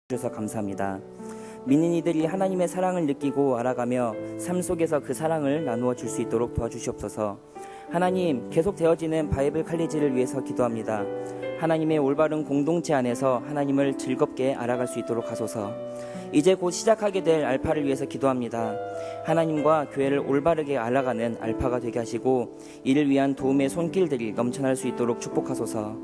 주셔서 감사합니다. 믿는 이들이 하나님의 사랑을 느끼고 알아가며 삶 속에서 그 사랑을 나누어 줄 수 있도록 도와주시옵소서. 하나님, 계속 되어지는 바이블 칼리지를 위해서 기도합니다. 하나님의 올바른 공동체 안에서 하나님을 즐겁게 알아갈 수 있도록 하소서. 이제 곧 시작하게 될 알파를 위해서 기도합니다. 하나님과 교회를 올바르게 알아가는 알파가 되게 하시고 이를 위한 도움의 손길들이 넘쳐날 수 있도록 축복하소서.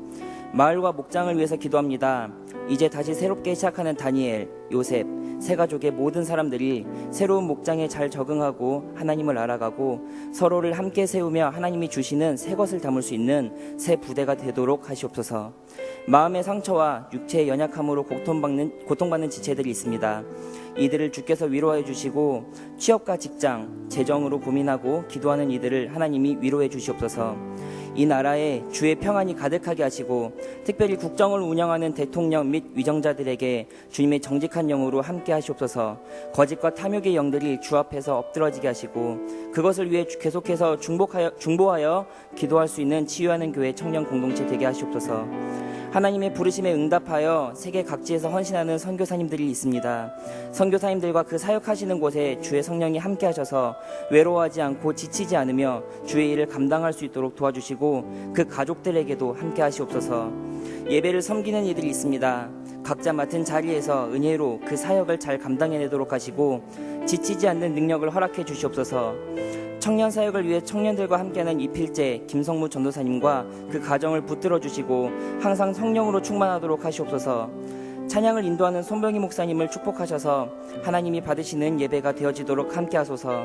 마을과 목장을 위해서 기도합니다. 이제 다시 새롭게 시작하는 다니엘, 요셉, 세 가족의 모든 사람들이 새로운 목장에 잘 적응하고 하나님을 알아가고 서로를 함께 세우며 하나님이 주시는 새 것을 담을 수 있는 새 부대가 되도록 하시옵소서. 마음의 상처와 육체의 연약함으로 고통받는 지체들이 있습니다. 이들을 주께서 위로해 주시고 취업과 직장, 재정으로 고민하고 기도하는 이들을 하나님이 위로해 주시옵소서. 이 나라에 주의 평안이 가득하게 하시고 특별히 국정을 운영하는 대통령 및 위정자들에게 주님의 정직한 영으로 함께 하시옵소서. 거짓과 탐욕의 영들이 주 앞에서 엎드러지게 하시고 그것을 위해 계속해서 중보하여 기도할 수 있는 치유하는 교회 청년 공동체 되게 하시옵소서. 하나님의 부르심에 응답하여 세계 각지에서 헌신하는 선교사님들이 있습니다. 선교사님들과 그 사역하시는 곳에 주의 성령이 함께 하셔서 외로워하지 않고 지치지 않으며 주의 일을 감당할 수 있도록 도와주시고 그 가족들에게도 함께 하시옵소서. 예배를 섬기는 이들이 있습니다. 각자 맡은 자리에서 은혜로 그 사역을 잘 감당해내도록 하시고 지치지 않는 능력을 허락해 주시옵소서. 청년 사역을 위해 청년들과 함께하는 이필재, 김성무 전도사님과 그 가정을 붙들어 주시고 항상 성령으로 충만하도록 하시옵소서. 찬양을 인도하는 손병희 목사님을 축복하셔서 하나님이 받으시는 예배가 되어지도록 함께 하소서.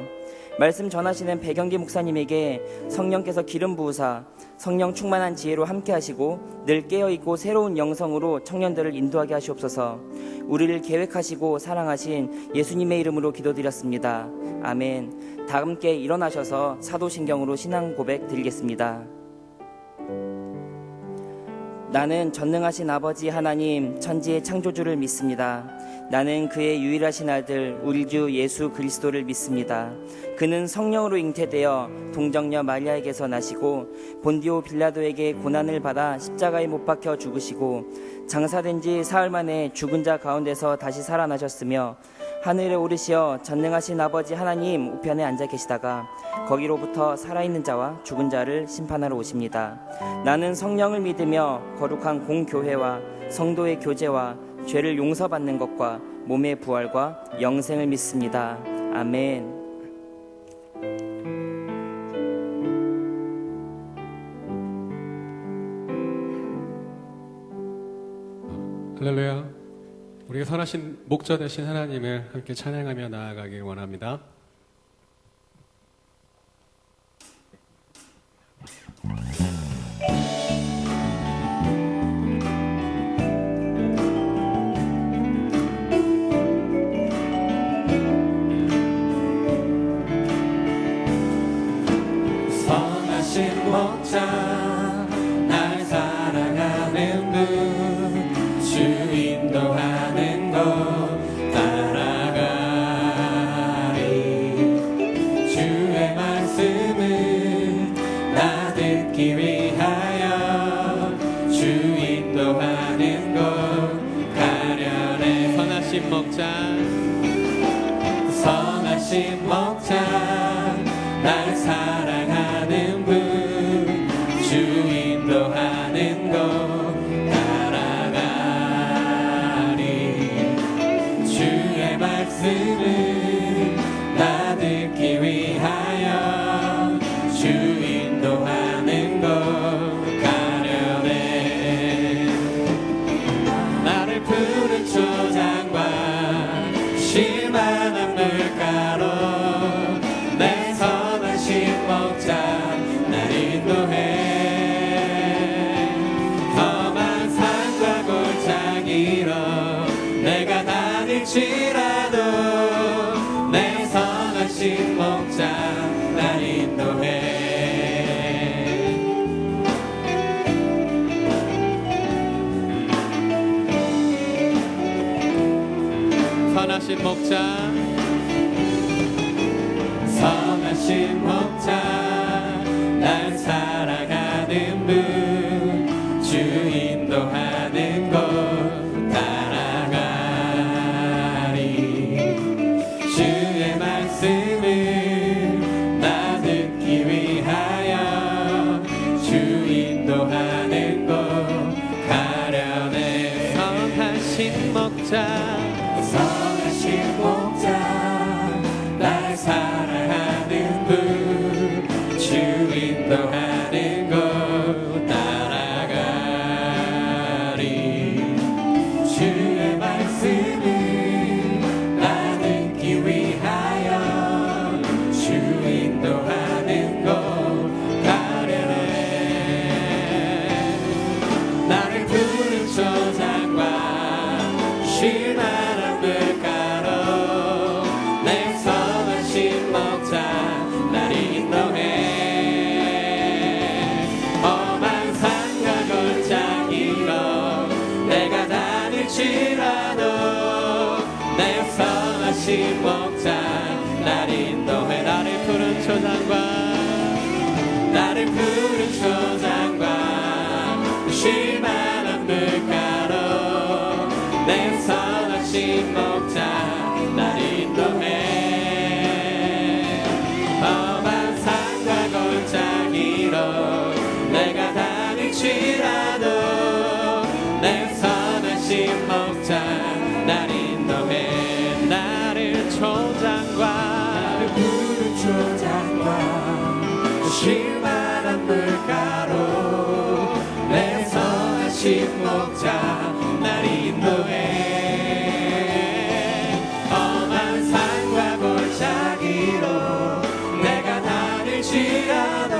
말씀 전하시는 백영기 목사님에게 성령께서 기름 부으사 성령 충만한 지혜로 함께 하시고 늘 깨어있고 새로운 영성으로 청년들을 인도하게 하시옵소서. 우리를 계획하시고 사랑하신 예수님의 이름으로 기도드렸습니다. 아멘. 다 함께 일어나셔서 사도신경으로 신앙 고백 드리겠습니다. 나는 전능하신 아버지 하나님 천지의 창조주를 믿습니다. 나는 그의 유일하신 아들 우리 주 예수 그리스도를 믿습니다. 그는 성령으로 잉태되어 동정녀 마리아에게서 나시고 본디오 빌라도에게 고난을 받아 십자가에 못 박혀 죽으시고 장사된 지 사흘 만에 죽은 자 가운데서 다시 살아나셨으며 하늘에 오르시어 전능하신 아버지 하나님 우편에 앉아 계시다가 거기로부터 살아있는 자와 죽은 자를 심판하러 오십니다. 나는 성령을 믿으며 거룩한 공교회와 성도의 교제와 죄를 용서받는 것과 몸의 부활과 영생을 믿습니다. 아멘. 할렐루야. 우리가 선하신 목자 되신 하나님을 함께 찬양하며 나아가길 원합니다. 선하신 목자 날 사랑하는 분 주 인도하는 것 따라가리 주의 말씀을 나 듣기 위하여 주 인도하는 것 가련해. 선하신 목자 날 사랑하는 분 주 인도하는 것 따라가리 주의 말씀을 나 듣기 위하여 주 인도하는 것 가련해. 나를 푸른 초장과 쉴만한 물가로 내 선하신 목자 날 인도해. 험한 산과 골짜기로 내가 다닐지라도 내 선하신 목자 날 인도해. 선하신 목자 날 사랑하는 분 주 인도하는 곳 따라가 목자 선하신 목자 나를 사랑하는 분 주 인도하는 곳 따라가리 주의 말씀을 나누기 위하여 주 인도하는 곳 가려네 나를 푸른 초장과 쉴만한 물가로 내 선하신 목자 날 인도해 험한 산과 골짜기로 내가 다닐지라도 내 선하신 목자 날 인도해 나를 푸른 초장과 쉴만한 물가로 내 선하신 목자 날 인도해 험한 산과 골짜기로 내가 다닐지라도 내 선하신 목자 날 인도해 나를 초장과 푸른 초장과 쉴만한 물가로 내 선하신 목자 날 인도해 험한 산과 골짜기로 내가 다닐지라도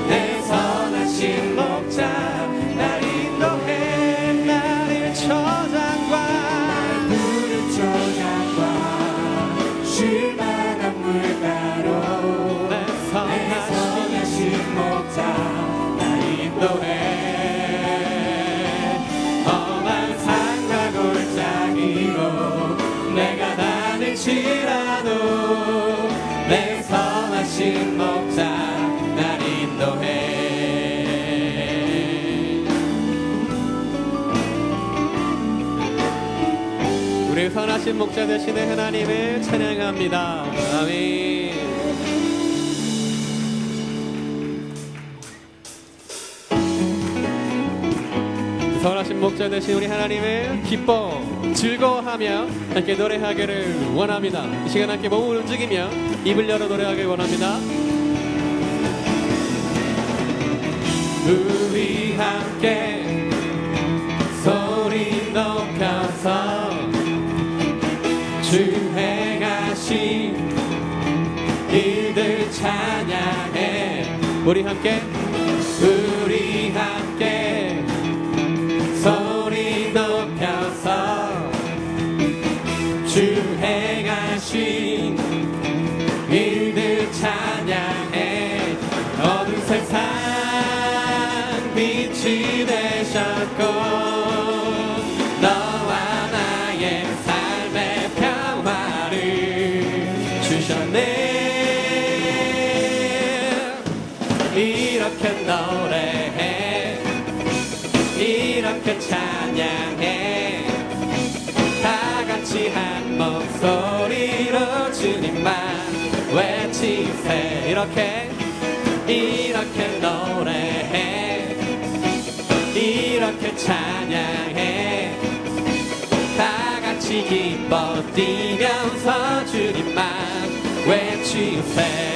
내 선하신 목자 날 인도해 나를 초장과 푸른 초장과 쉴만한 물가로 내 선하신 목자 날 인도해 험한 산과 골짜기로 내가 다닐지라도 내 선하신 목자 날 인도해 우리 선하신 목자 되시는 하나님을 찬양합니다. 아멘. 선하신 목자 되신 우리 하나님을 기뻐 즐거워하며 함께 노래하기를 원합니다. 이 시간 함께 몸을 움직이며 입을 열어 노래하길 원합니다. 우리 함께 소리 높여서 주 행하신 일들 찬양해 우리 함께 소리 높여서 주 행하신 일들 찬양해 어두운 세상 빛이 되셨고 너와 나의 삶의 평화를 주셨네 이렇게 노래해 이렇게 찬양해 다 같이 한 목소리로 주님만 외치세 이렇게 노래해 이렇게 찬양해 다 같이 기뻐 뛰면서 주님만 외치세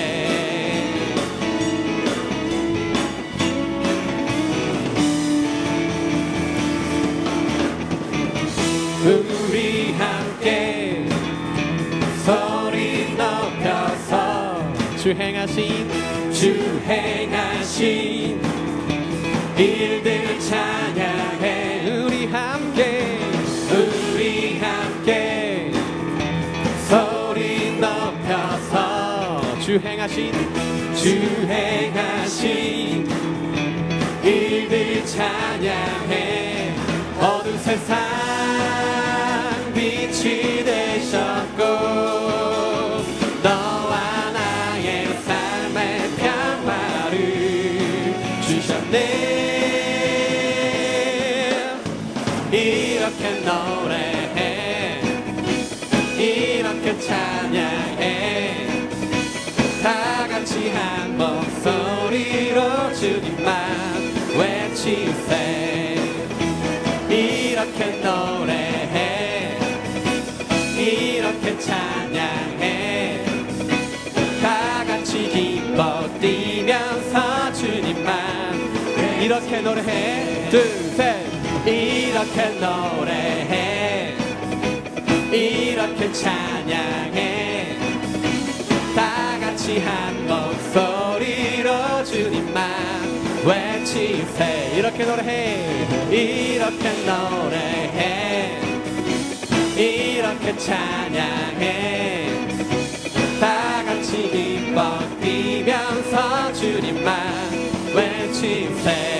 우리 함께 소리 높여서 주 행하신 일들 찬양해 우리 함께 소리 높여서 주 행하신 일들 찬양해 어두운 세상 빛이 되셨고 너와 나의 삶의 평화를 주셨네 이렇게 노래해 이렇게 찬양해 다 같이 한 목소리로 주님만 외치세 이렇게 노래 이렇게 노래해 둘 셋 이렇게 노래해 이렇게 찬양해 다 같이 한 목소리로 주님만 외치세 이렇게 노래해 이렇게 노래해 이렇게 찬양해 다 같이 기뻐 뛰면서 주님만 외치세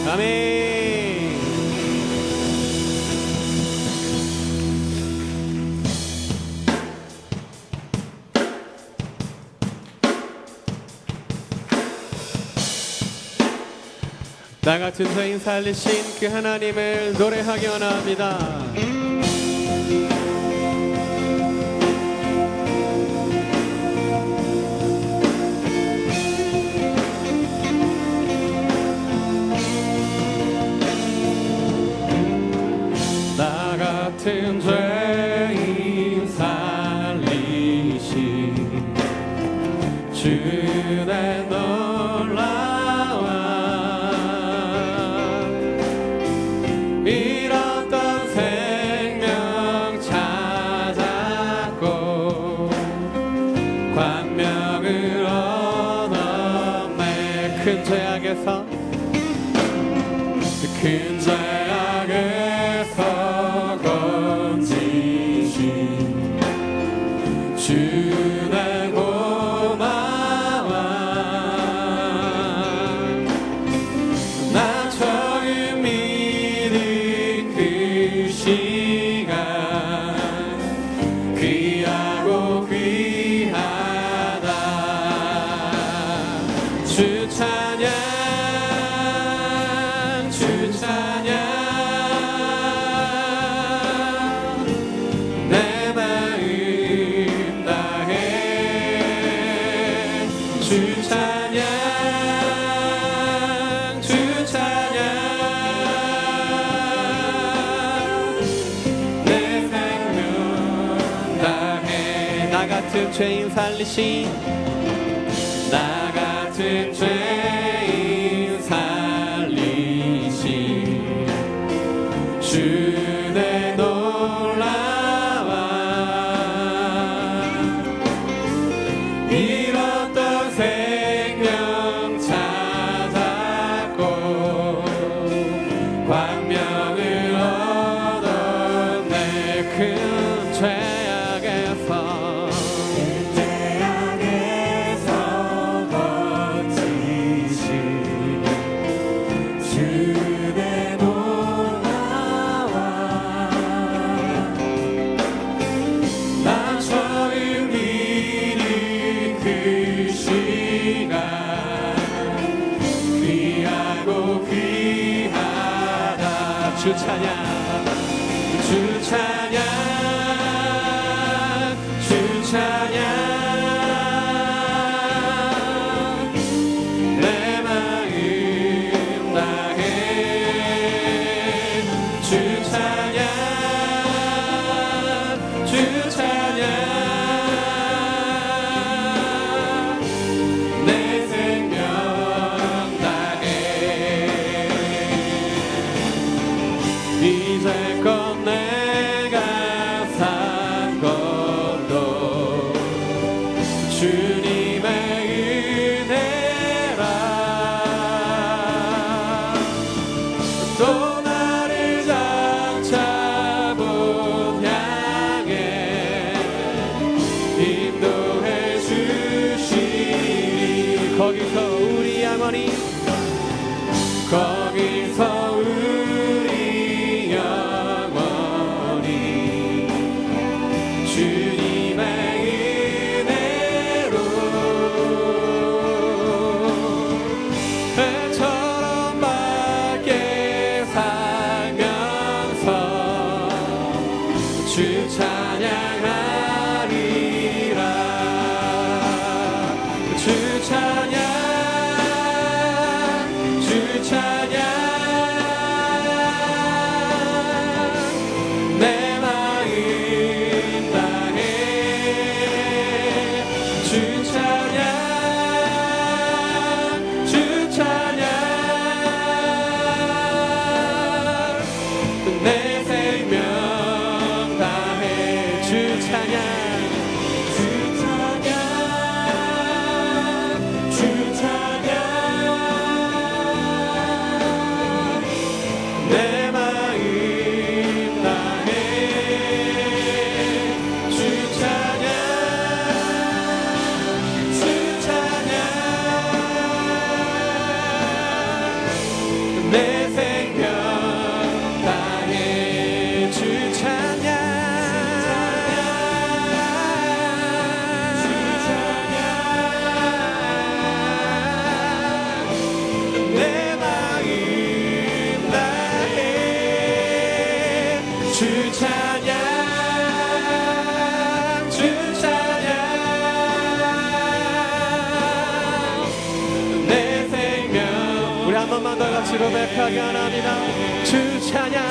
아멘. 나 같은 죄인 살리신 그 하나님을 노래하기 원합니다. 나 같은 죄인 살리신 주의 놀라운 잃었던 생명 찾았고 광명을 얻었네. 큰 죄악에서 큰 죄악에서 건지신 주의 고마워. 나 처음 믿은 그 시간 귀하고 귀하다. 주 찬양 주 찬양 내 마음 다해 주 찬양 주 찬양 내 생명 다해 나 같은 죄인 살리신 나 같은 죄인 살리신 주의 놀라워 잃었던 생명 찾았고 광명을 얻었네. 큰 죄악에서 주의 놀라워 나 처음 믿은 그 시간 귀하고 귀하다. 주 찬양 주 찬양 주 찬양 내 마음 다해 주 찬양 주 찬양 내 생명 다해 이제껏 내가 산 것도 주님의 은혜라. 또 나를 장차본 향해 인도해 주시리. 거기서 우리 영원히 거기서 우리 영원히 주님의 은혜로 해처럼 밝게 살면서 주 찬양하리라. 주 찬양 주 찬양 내 마음 번만 더 같이 고백하게 원합니다. 주 찬양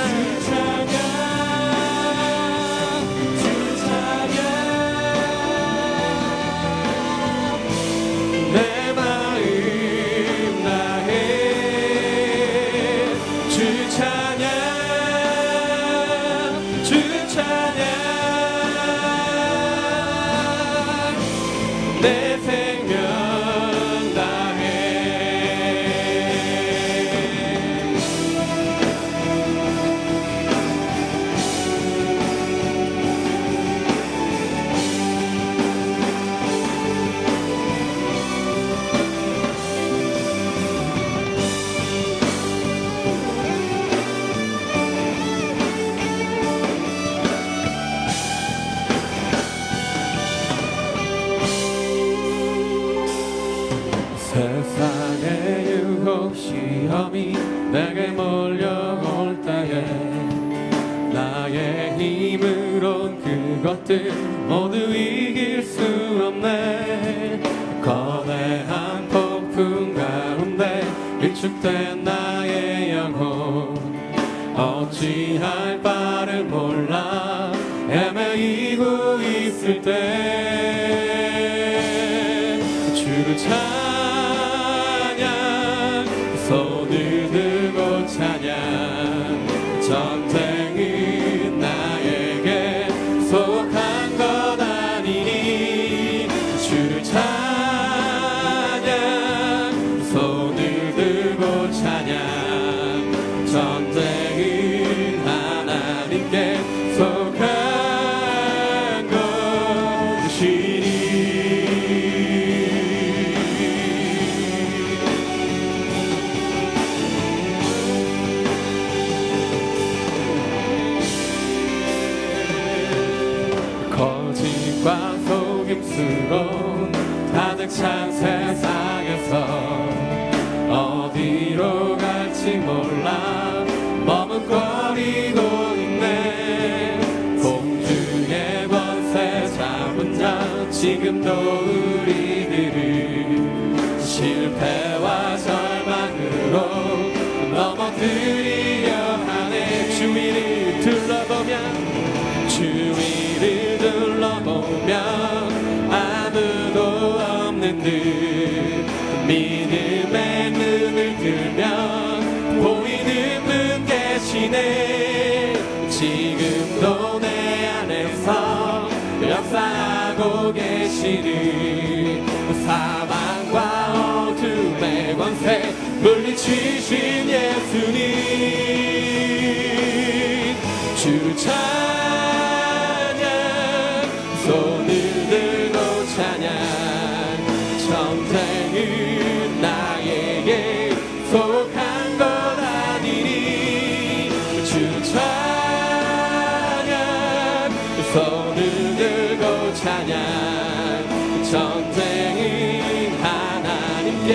내 마음 다해 주 찬양 주 찬양 내 생명 다해 세상의 유혹 시험이 내게 몰려올 때에 나의 힘으론 그것들 모두 이길 수 없네. 거대한 폭풍 가운데 위축된 나의 영혼 어찌할 바를 몰라 헤매이고 있을 때 주를 찬양 손을 들고 찬양 전쟁은 나에게 속한 것 아니니 주를 찬양 손을 들고 찬양 전쟁은 하나님께 속한 것이니 거짓과 속임수로 가득 찬 세상에서 어디로 갈지 몰라 머뭇거리고 있네. 공중의 권세 잡은 자 지금도 우리들을 실패와 절망으로 넘어뜨리려 하네. 주위를 둘러보면 주위를 둘러보면 아무도 없는 듯 믿음의 눈을 들면 보이는 분 계시네. 지금도 내 안에서 역사하고 계시는 사망과 어둠의 권세 물리치신 예수님 주를 찬양 손을 들고 찬양 전쟁은 나에게 속한 것 아니니 주를 찬양 손을 들고 찬양 전쟁은 하나님께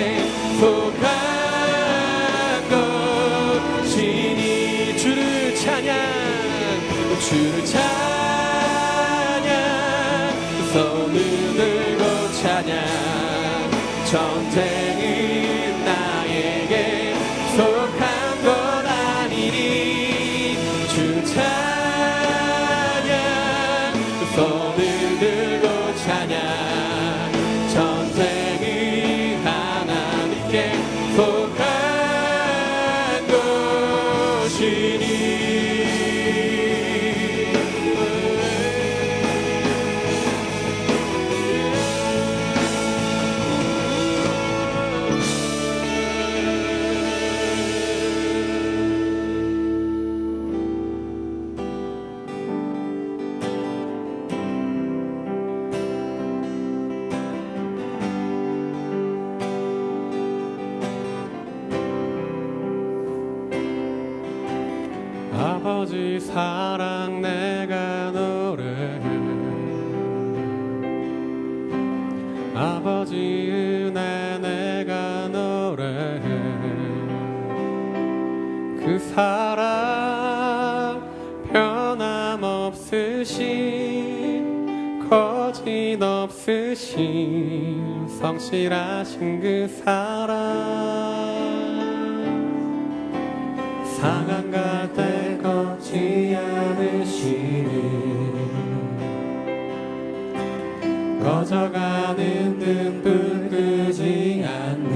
속한 것이니 주를 찬양 주를 찬양 손을 들고 찬양 전쟁은 나에게 속한 것 아니니 주를 찬양 손을 들고 찬양 전쟁은 하나님께 속한 것이니 아버지 사랑 내가 노래해 아버지 은혜 내가 노래해 그 사랑 변함없으신 거짓없으신 성실하신 그 사랑 상한 갈대 꺾지 않으시는 꺼져가는 등불 끄지 않는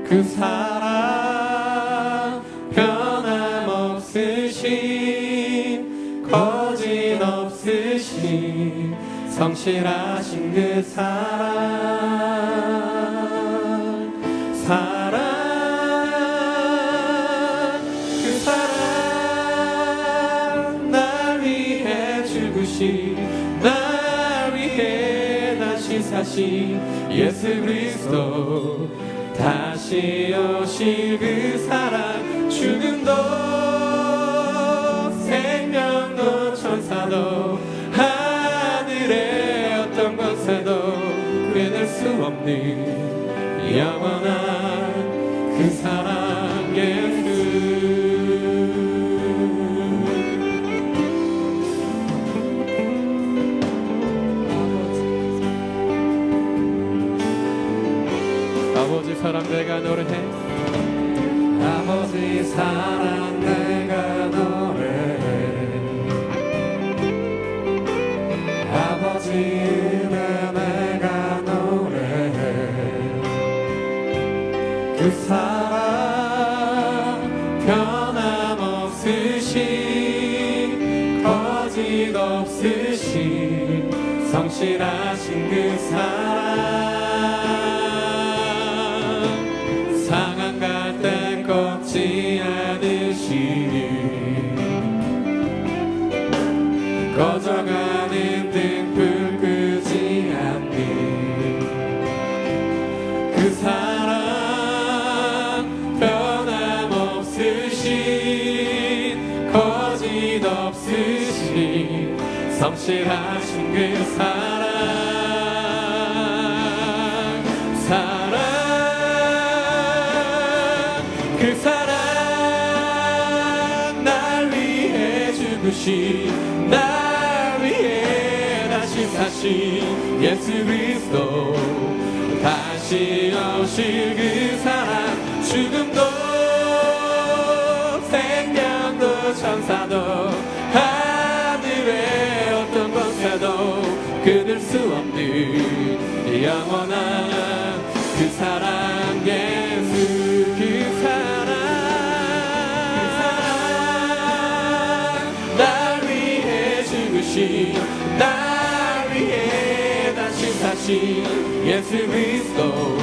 그 사랑 변함없으신 거짓없으신 성실하신 그 사랑 그 사랑 날 위해 죽으신 날 위해 다시 사신 예수 그리스도 다시 오실 그 사랑 죽음도 생명도 천사도 하늘의 어떤 권세도 구해낼 수 없는 영원한 그 사랑 예수 아버지 사랑 내가 노래해 아버지 사랑 내가 노래해 아버지 은혜 내가 노래해 그 사랑 변함없으신 거짓없으신 성실하신 그 사랑 상한 갈대 꺾지 않으시는 꺼져가는 등불 끄지 않는 그 사랑 변함없으신 거짓없으신 성실하신 그 사랑 그 사랑 날 위해 죽으신 날 위해 다시 사신 예수 그리스도 다시 오실 그 사랑 죽음도 생명도 천사도 하늘의 어떤 권세도 끊을 수 없는 영원한 그 사랑 예수 그 사랑 날 위해 죽으신 날 위해 다시 사신 예수 그리스도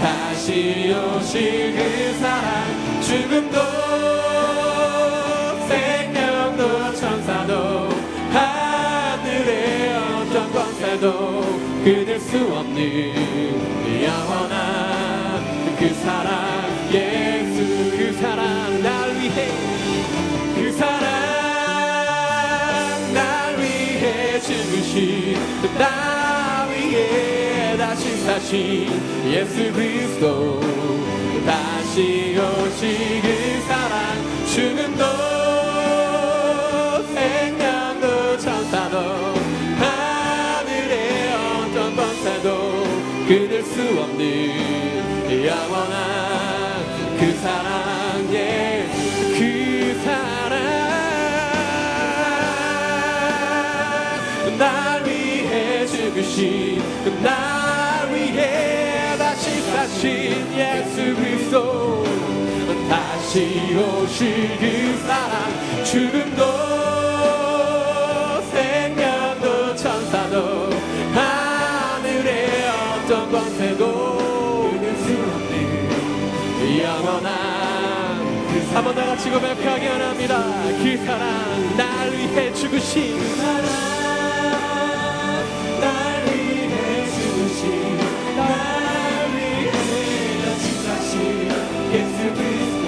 다시 오실 그 사랑 죽음도 생명도 천사도 하늘의 어떤 권세도 끊을 수 없는 영원한 그 사랑 예수 그 사랑 날 위해 그 사랑 날 위해 죽으신 날 위해 다시 사신 예수 그리스도 다시 오실 그 사랑 죽음도 생명도 천사도 하늘의 어떤 권세도 끊을 수 없는 영원한 그 사랑 예수 그 사랑 날 위해 죽으신 날 위해 다시 사신 예수 그리스도 다시 오실 그 사랑 죽음도 생명도 천사도 하늘의 어떤 권세도 끊을 수 없는 영원한 한 번 다 같이 고백하기 원합니다. 그 사랑 날 위해 죽으신 그 사랑 날 위해 죽으신 날 위해 다시 사신 예수 그리스도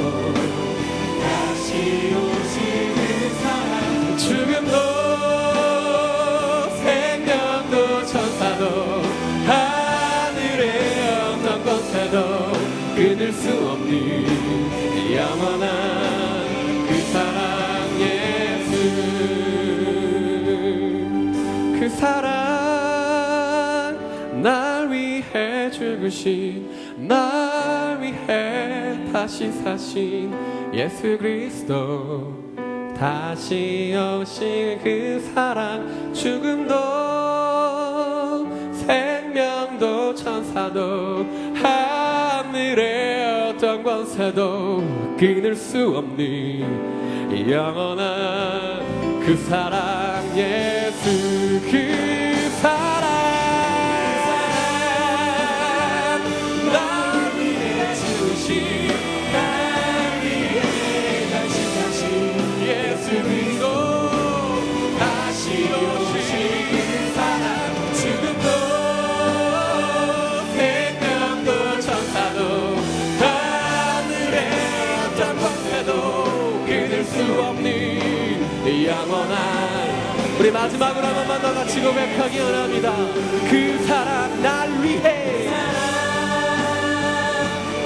다시 오실 그 사랑 죽음도 생명도 천사도 하늘의 어떤 권세도 끊을 수 없는 영원한 그 사랑 예수 그 사랑 날 위해 위해 죽으신 날 위해 다시 사신 예수 그리스도 다시 오신 그 사랑 죽음도 생명도 천사도 하늘의 어떤 권세도 끊을 수 없는 영원한 그 사랑 예수 그 사랑 날 위해 주신 날 위해 다시 사신 예수 그리스도 다시 오신 그 사랑 죽음도 생명도 천사도 하늘의 어떤 권세도 끊을 수 없는 영원한 우리 마지막으로 한 번만 더 같이 고백하기 원합니다. 그 사랑 날 위해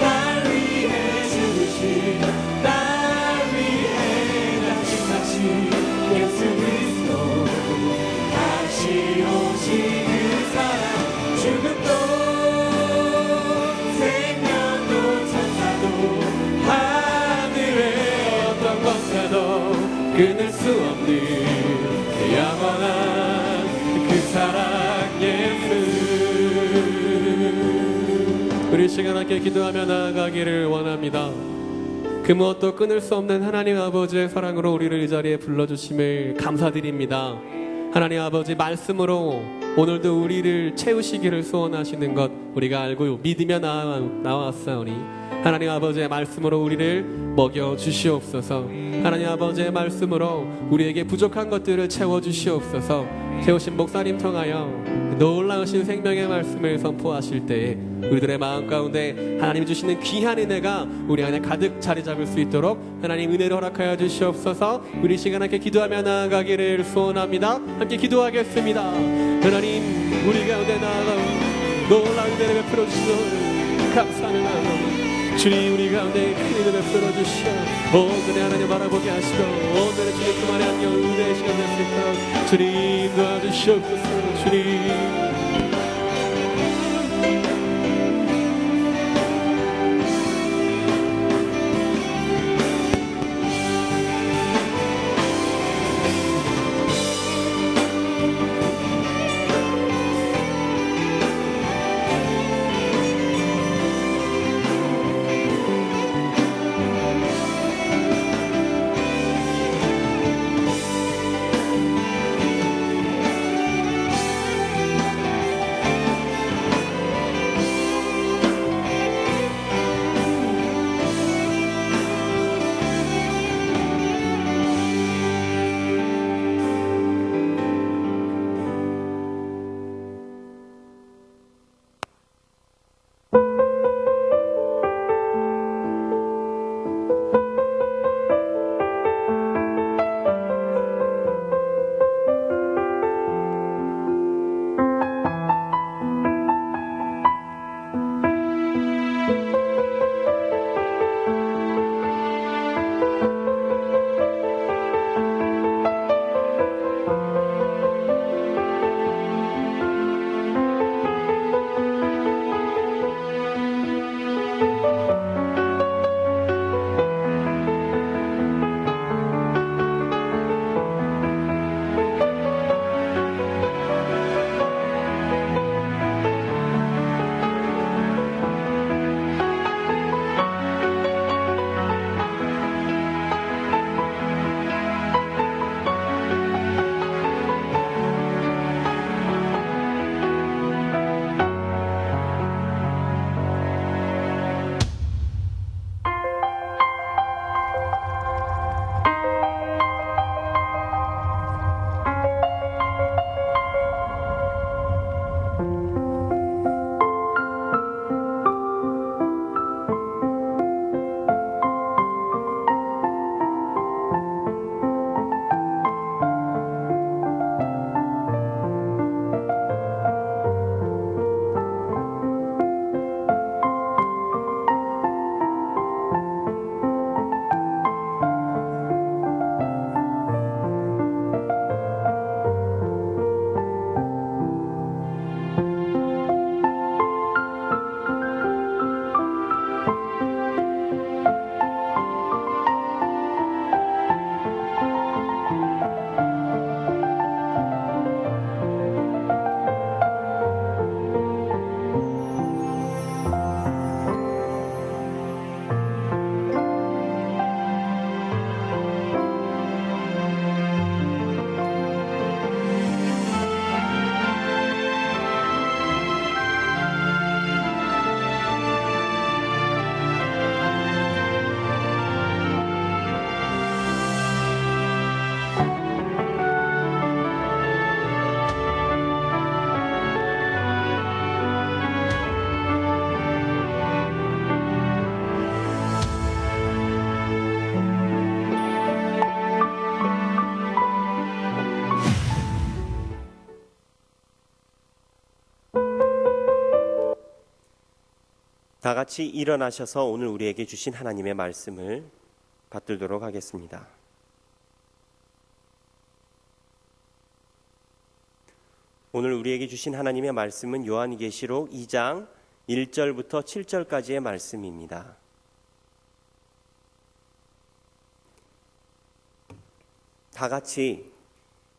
날 위해 죽으신 날 위해 다시 사신 예수 그리스도 다시 오신 그 사랑 죽음도 생명도 천사도 하늘의 어떤 권세도 끊을 수 없는 영원한 그 사랑 예수 우리 시간 함께 기도하며 나아가기를 원합니다. 그 무엇도 끊을 수 없는 하나님 아버지의 사랑으로 우리를 이 자리에 불러주심을 감사드립니다. 하나님 아버지 말씀으로 오늘도 우리를 채우시기를 소원하시는 것 우리가 알고 믿으며 나왔사오니 하나님 아버지의 말씀으로 우리를 먹여 주시옵소서. 하나님 아버지의 말씀으로 우리에게 부족한 것들을 채워 주시옵소서. 세우신 목사님 통하여 놀라우신 생명의 말씀을 선포하실 때에 우리들의 마음 가운데 하나님이 주시는 귀한 은혜가 우리 안에 가득 자리 잡을 수 있도록 하나님 은혜를 허락하여 주시옵소서. 우리 시간 함께 기도하며 나아가기를 소원합니다. 함께 기도하겠습니다. 하나님 우리 가운데 나아가 놀라운 은혜를 베풀어 주시고 감사합니다. 주님 우리 가운데 큰 은혜 베풀어 주시어 오늘의 하나님 바라보게 하시고 오늘의 주님 그만의 안녕 은혜의 시간 될 수 있도록 주님 도와주시옵소서. 주님 다 같이 일어나셔서 오늘 우리에게 주신 하나님의 말씀을 받들도록 하겠습니다. 오늘 우리에게 주신 하나님의 말씀은 요한계시록 2장 1절부터 7절까지의 말씀입니다. 다 같이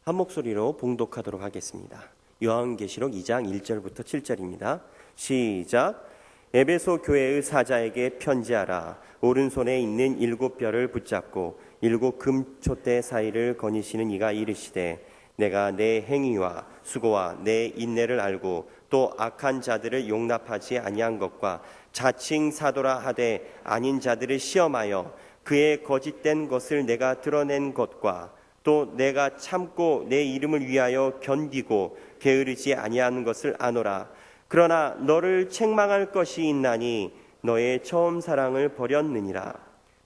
한 목소리로 봉독하도록 하겠습니다. 요한계시록 2장 1절부터 7절입니다. 시작. 에베소 교회의 사자에게 편지하라. 오른손에 있는 7별을 붙잡고 7 금촛대 사이를 거니시는 이가 이르시되 내가 내 행위와 수고와 내 인내를 알고 또 악한 자들을 용납하지 아니한 것과 자칭 사도라 하되 아닌 자들을 시험하여 그의 거짓된 것을 내가 드러낸 것과 또 내가 참고 내 이름을 위하여 견디고 게으르지 아니한 것을 아노라. 그러나 너를 책망할 것이 있나니 너의 처음 사랑을 버렸느니라.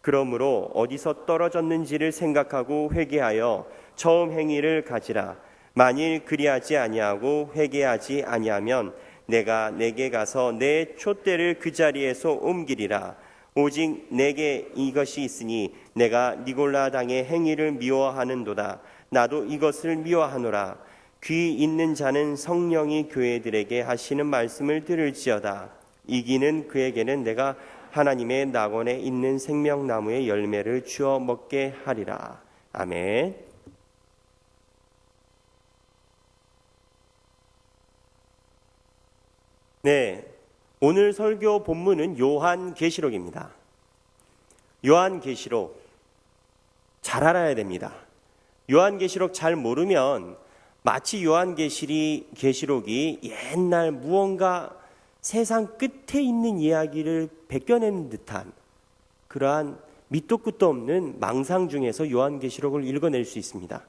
그러므로 어디서 떨어졌는지를 생각하고 회개하여 처음 행위를 가지라. 만일 그리하지 아니하고 회개하지 아니하면 내가 내게 가서 내 촛대를 그 자리에서 옮기리라. 오직 내게 이것이 있으니 내가 니골라 당의 행위를 미워하는도다. 나도 이것을 미워하노라. 귀 있는 자는 성령이 교회들에게 하시는 말씀을 들을지어다. 이기는 그에게는 내가 하나님의 낙원에 있는 생명나무의 열매를 주어 먹게 하리라. 아멘. 네, 오늘 설교 본문은 요한계시록입니다. 요한계시록 잘 알아야 됩니다. 요한계시록 잘 모르면 마치 요한계시록이 옛날 무언가 세상 끝에 있는 이야기를 베껴낸 듯한 그러한 밑도 끝도 없는 망상 중에서 요한계시록을 읽어낼 수 있습니다.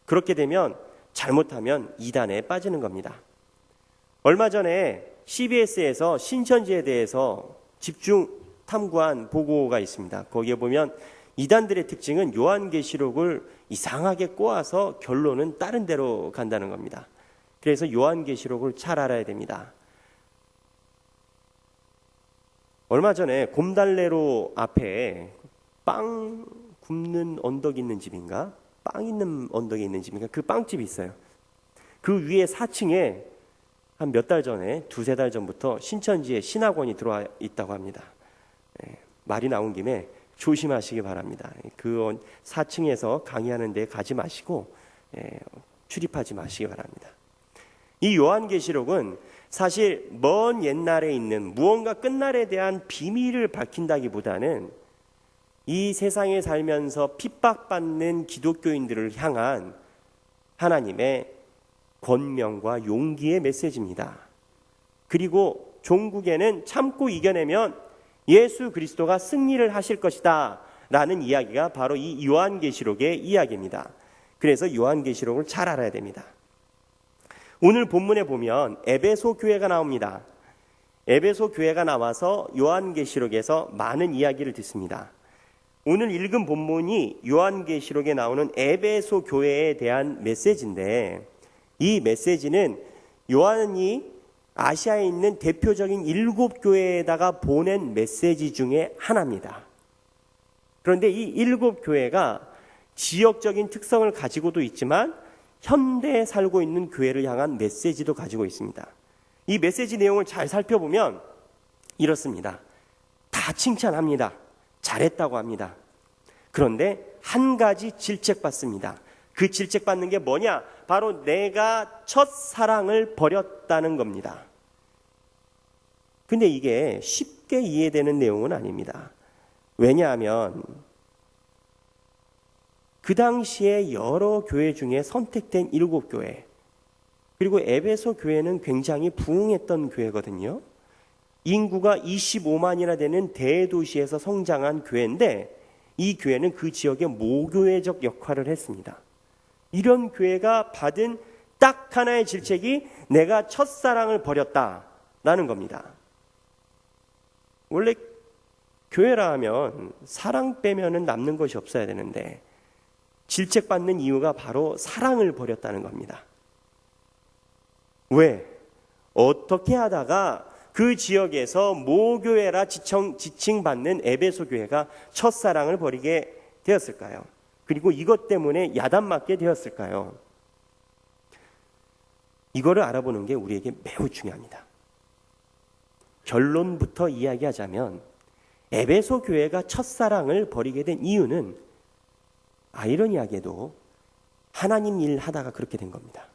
그렇게 되면 잘못하면 이단에 빠지는 겁니다. 얼마 전에 CBS에서 신천지에 대해서 집중 탐구한 보고가 있습니다. 거기에 보면 이단들의 특징은 요한계시록을 이상하게 꼬아서 결론은 다른 데로 간다는 겁니다. 그래서 요한계시록을 잘 알아야 됩니다. 얼마 전에 곰달래로 앞에 빵 굽는 언덕이 있는 집인가? 빵 있는 언덕에 있는 집인가? 그 빵집이 있어요. 그 위에 4층에 한 몇 달 전에, 2-3달 전부터 신천지에 신학원이 들어와 있다고 합니다. 말이 나온 김에 조심하시기 바랍니다. 그 4층에서 강의하는 데 가지 마시고 출입하지 마시기 바랍니다. 이 요한계시록은 사실 먼 옛날에 있는 무언가 끝날에 대한 비밀을 밝힌다기보다는 이 세상에 살면서 핍박받는 기독교인들을 향한 하나님의 권명과 용기의 메시지입니다. 그리고 종국에는 참고 이겨내면 예수 그리스도가 승리를 하실 것이다 라는 이야기가 바로 이 요한계시록의 이야기입니다. 그래서 요한계시록을 잘 알아야 됩니다. 오늘 본문에 보면 에베소 교회가 나옵니다. 에베소 교회가 나와서 요한계시록에서 많은 이야기를 듣습니다. 오늘 읽은 본문이 요한계시록에 나오는 에베소 교회에 대한 메시지인데 이 메시지는 요한이 아시아에 있는 대표적인 7교회에다가 보낸 메시지 중에 하나입니다. 그런데 이 7교회가 지역적인 특성을 가지고도 있지만 현대에 살고 있는 교회를 향한 메시지도 가지고 있습니다. 이 메시지 내용을 잘 살펴보면 이렇습니다. 다 칭찬합니다. 잘했다고 합니다. 그런데 한 가지 질책받습니다. 그 질책받는 게 뭐냐? 바로 내가 첫사랑을 버렸다는 겁니다. 근데 이게 쉽게 이해되는 내용은 아닙니다. 왜냐하면 그 당시에 여러 교회 중에 선택된 7교회, 그리고 에베소 교회는 굉장히 부흥했던 교회거든요. 인구가 25만이나 되는 대도시에서 성장한 교회인데 이 교회는 그 지역의 모교회적 역할을 했습니다. 이런 교회가 받은 딱 하나의 질책이 내가 첫사랑을 버렸다라는 겁니다. 원래 교회라 하면 사랑 빼면은 남는 것이 없어야 되는데 질책받는 이유가 바로 사랑을 버렸다는 겁니다. 왜? 어떻게 하다가 그 지역에서 모교회라 지칭받는 에베소 교회가 첫사랑을 버리게 되었을까요? 그리고 이것 때문에 야단맞게 되었을까요? 이거를 알아보는 게 우리에게 매우 중요합니다. 결론부터 이야기하자면 에베소 교회가 첫사랑을 버리게 된 이유는 아이러니하게도 하나님 일 하다가 그렇게 된 겁니다.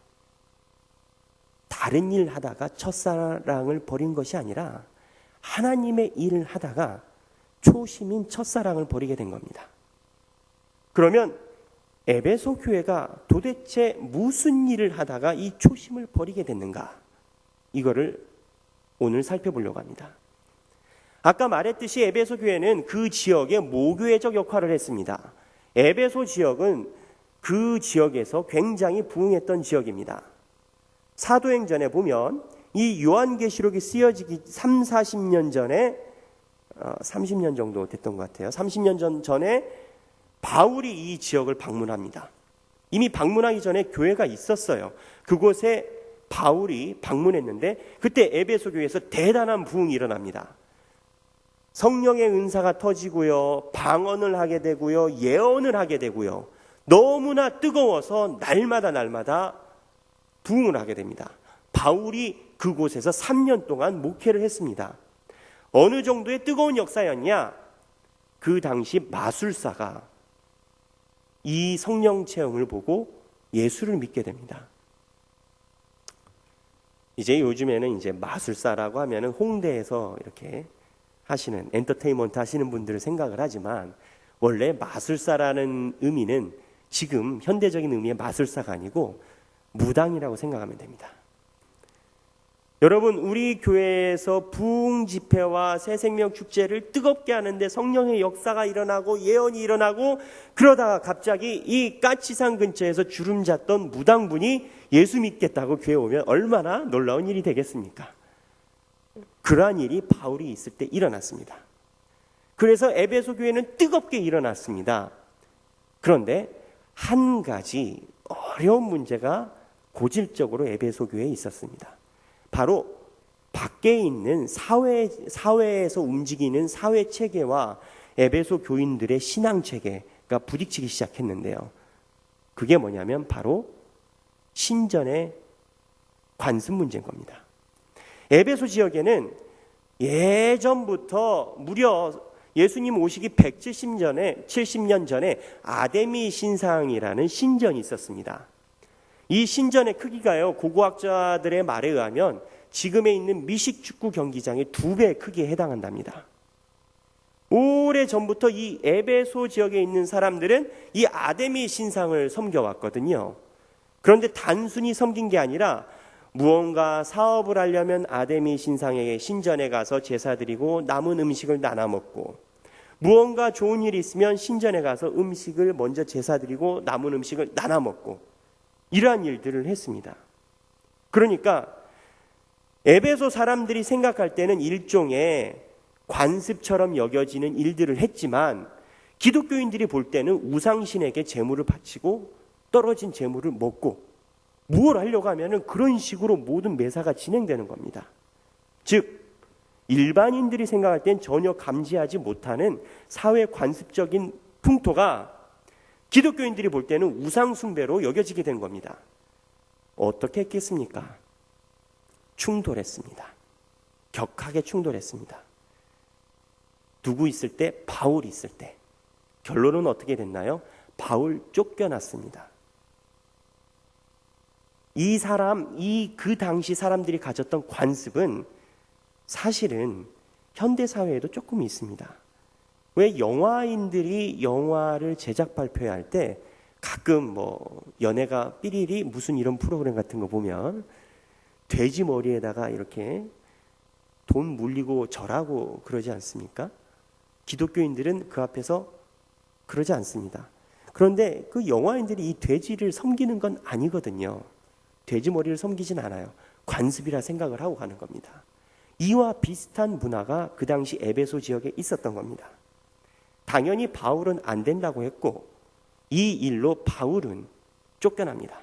다른 일 하다가 첫사랑을 버린 것이 아니라 하나님의 일을 하다가 초심인 첫사랑을 버리게 된 겁니다. 그러면 에베소 교회가 도대체 무슨 일을 하다가 이 초심을 버리게 됐는가? 이거를 오늘 살펴보려고 합니다. 아까 말했듯이 에베소 교회는 그 지역의 모교회적 역할을 했습니다. 에베소 지역은 그 지역에서 굉장히 부흥했던 지역입니다. 사도행전에 보면 이 요한계시록이 쓰여지기 30-40년 전에 30년 정도 됐던 것 같아요. 30년 전에 바울이 이 지역을 방문합니다. 이미 방문하기 전에 교회가 있었어요. 그곳에 바울이 방문했는데 그때 에베소 교회에서 대단한 부흥이 일어납니다. 성령의 은사가 터지고요. 방언을 하게 되고요. 예언을 하게 되고요. 너무나 뜨거워서 날마다 부흥을 하게 됩니다. 바울이 그곳에서 3년 동안 목회를 했습니다. 어느 정도의 뜨거운 역사였냐? 그 당시 마술사가 이 성령 체험을 보고 예수를 믿게 됩니다. 이제 요즘에는 이제 마술사라고 하면은 홍대에서 이렇게 하시는 엔터테인먼트 하시는 분들을 생각을 하지만 원래 마술사라는 의미는 지금 현대적인 의미의 마술사가 아니고 무당이라고 생각하면 됩니다. 여러분, 우리 교회에서 부흥 집회와 새생명 축제를 뜨겁게 하는데 성령의 역사가 일어나고 예언이 일어나고 그러다가 갑자기 이 까치산 근처에서 주름 잤던 무당분이 예수 믿겠다고 교회에 오면 얼마나 놀라운 일이 되겠습니까? 그러한 일이 바울이 있을 때 일어났습니다. 그래서 에베소 교회는 뜨겁게 일어났습니다. 그런데 한 가지 어려운 문제가 고질적으로 에베소 교회에 있었습니다. 바로 밖에 있는 사회에서 움직이는 사회 체계와 에베소 교인들의 신앙 체계가 부딪히기 시작했는데요. 그게 뭐냐면 바로 신전의 관습 문제인 겁니다. 에베소 지역에는 예전부터 무려 예수님 오시기 170년 전에 아데미 신상이라는 신전이 있었습니다. 이 신전의 크기가요, 고고학자들의 말에 의하면 지금에 있는 미식축구 경기장의 2배 크기에 해당한답니다. 오래전부터 이 에베소 지역에 있는 사람들은 이 아데미 신상을 섬겨왔거든요. 그런데 단순히 섬긴 게 아니라 무언가 사업을 하려면 아데미 신상에게 신전에 가서 제사 드리고 남은 음식을 나눠 먹고, 무언가 좋은 일이 있으면 신전에 가서 음식을 먼저 제사 드리고 남은 음식을 나눠 먹고, 이러한 일들을 했습니다. 그러니까 에베소 사람들이 생각할 때는 일종의 관습처럼 여겨지는 일들을 했지만 기독교인들이 볼 때는 우상신에게 제물을 바치고 떨어진 제물을 먹고 무엇을 하려고 하면은 그런 식으로 모든 매사가 진행되는 겁니다. 즉 일반인들이 생각할 땐 전혀 감지하지 못하는 사회 관습적인 풍토가 기독교인들이 볼 때는 우상 숭배로 여겨지게 된 겁니다. 어떻게 했겠습니까? 충돌했습니다. 격하게 충돌했습니다. 누구 있을 때? 바울 있을 때. 결론은 어떻게 됐나요? 바울 쫓겨났습니다. 그 당시 사람들이 가졌던 관습은 사실은 현대사회에도 조금 있습니다. 왜 영화인들이 영화를 제작 발표할 때 가끔 연예가 삐리리 무슨 이런 프로그램 같은 거 보면 돼지 머리에다가 이렇게 돈 물리고 절하고 그러지 않습니까? 기독교인들은 그 앞에서 그러지 않습니다. 그런데 그 영화인들이 이 돼지를 섬기는 건 아니거든요. 돼지 머리를 섬기진 않아요. 관습이라 생각을 하고 가는 겁니다. 이와 비슷한 문화가 그 당시 에베소 지역에 있었던 겁니다. 당연히 바울은 안 된다고 했고 이 일로 바울은 쫓겨납니다.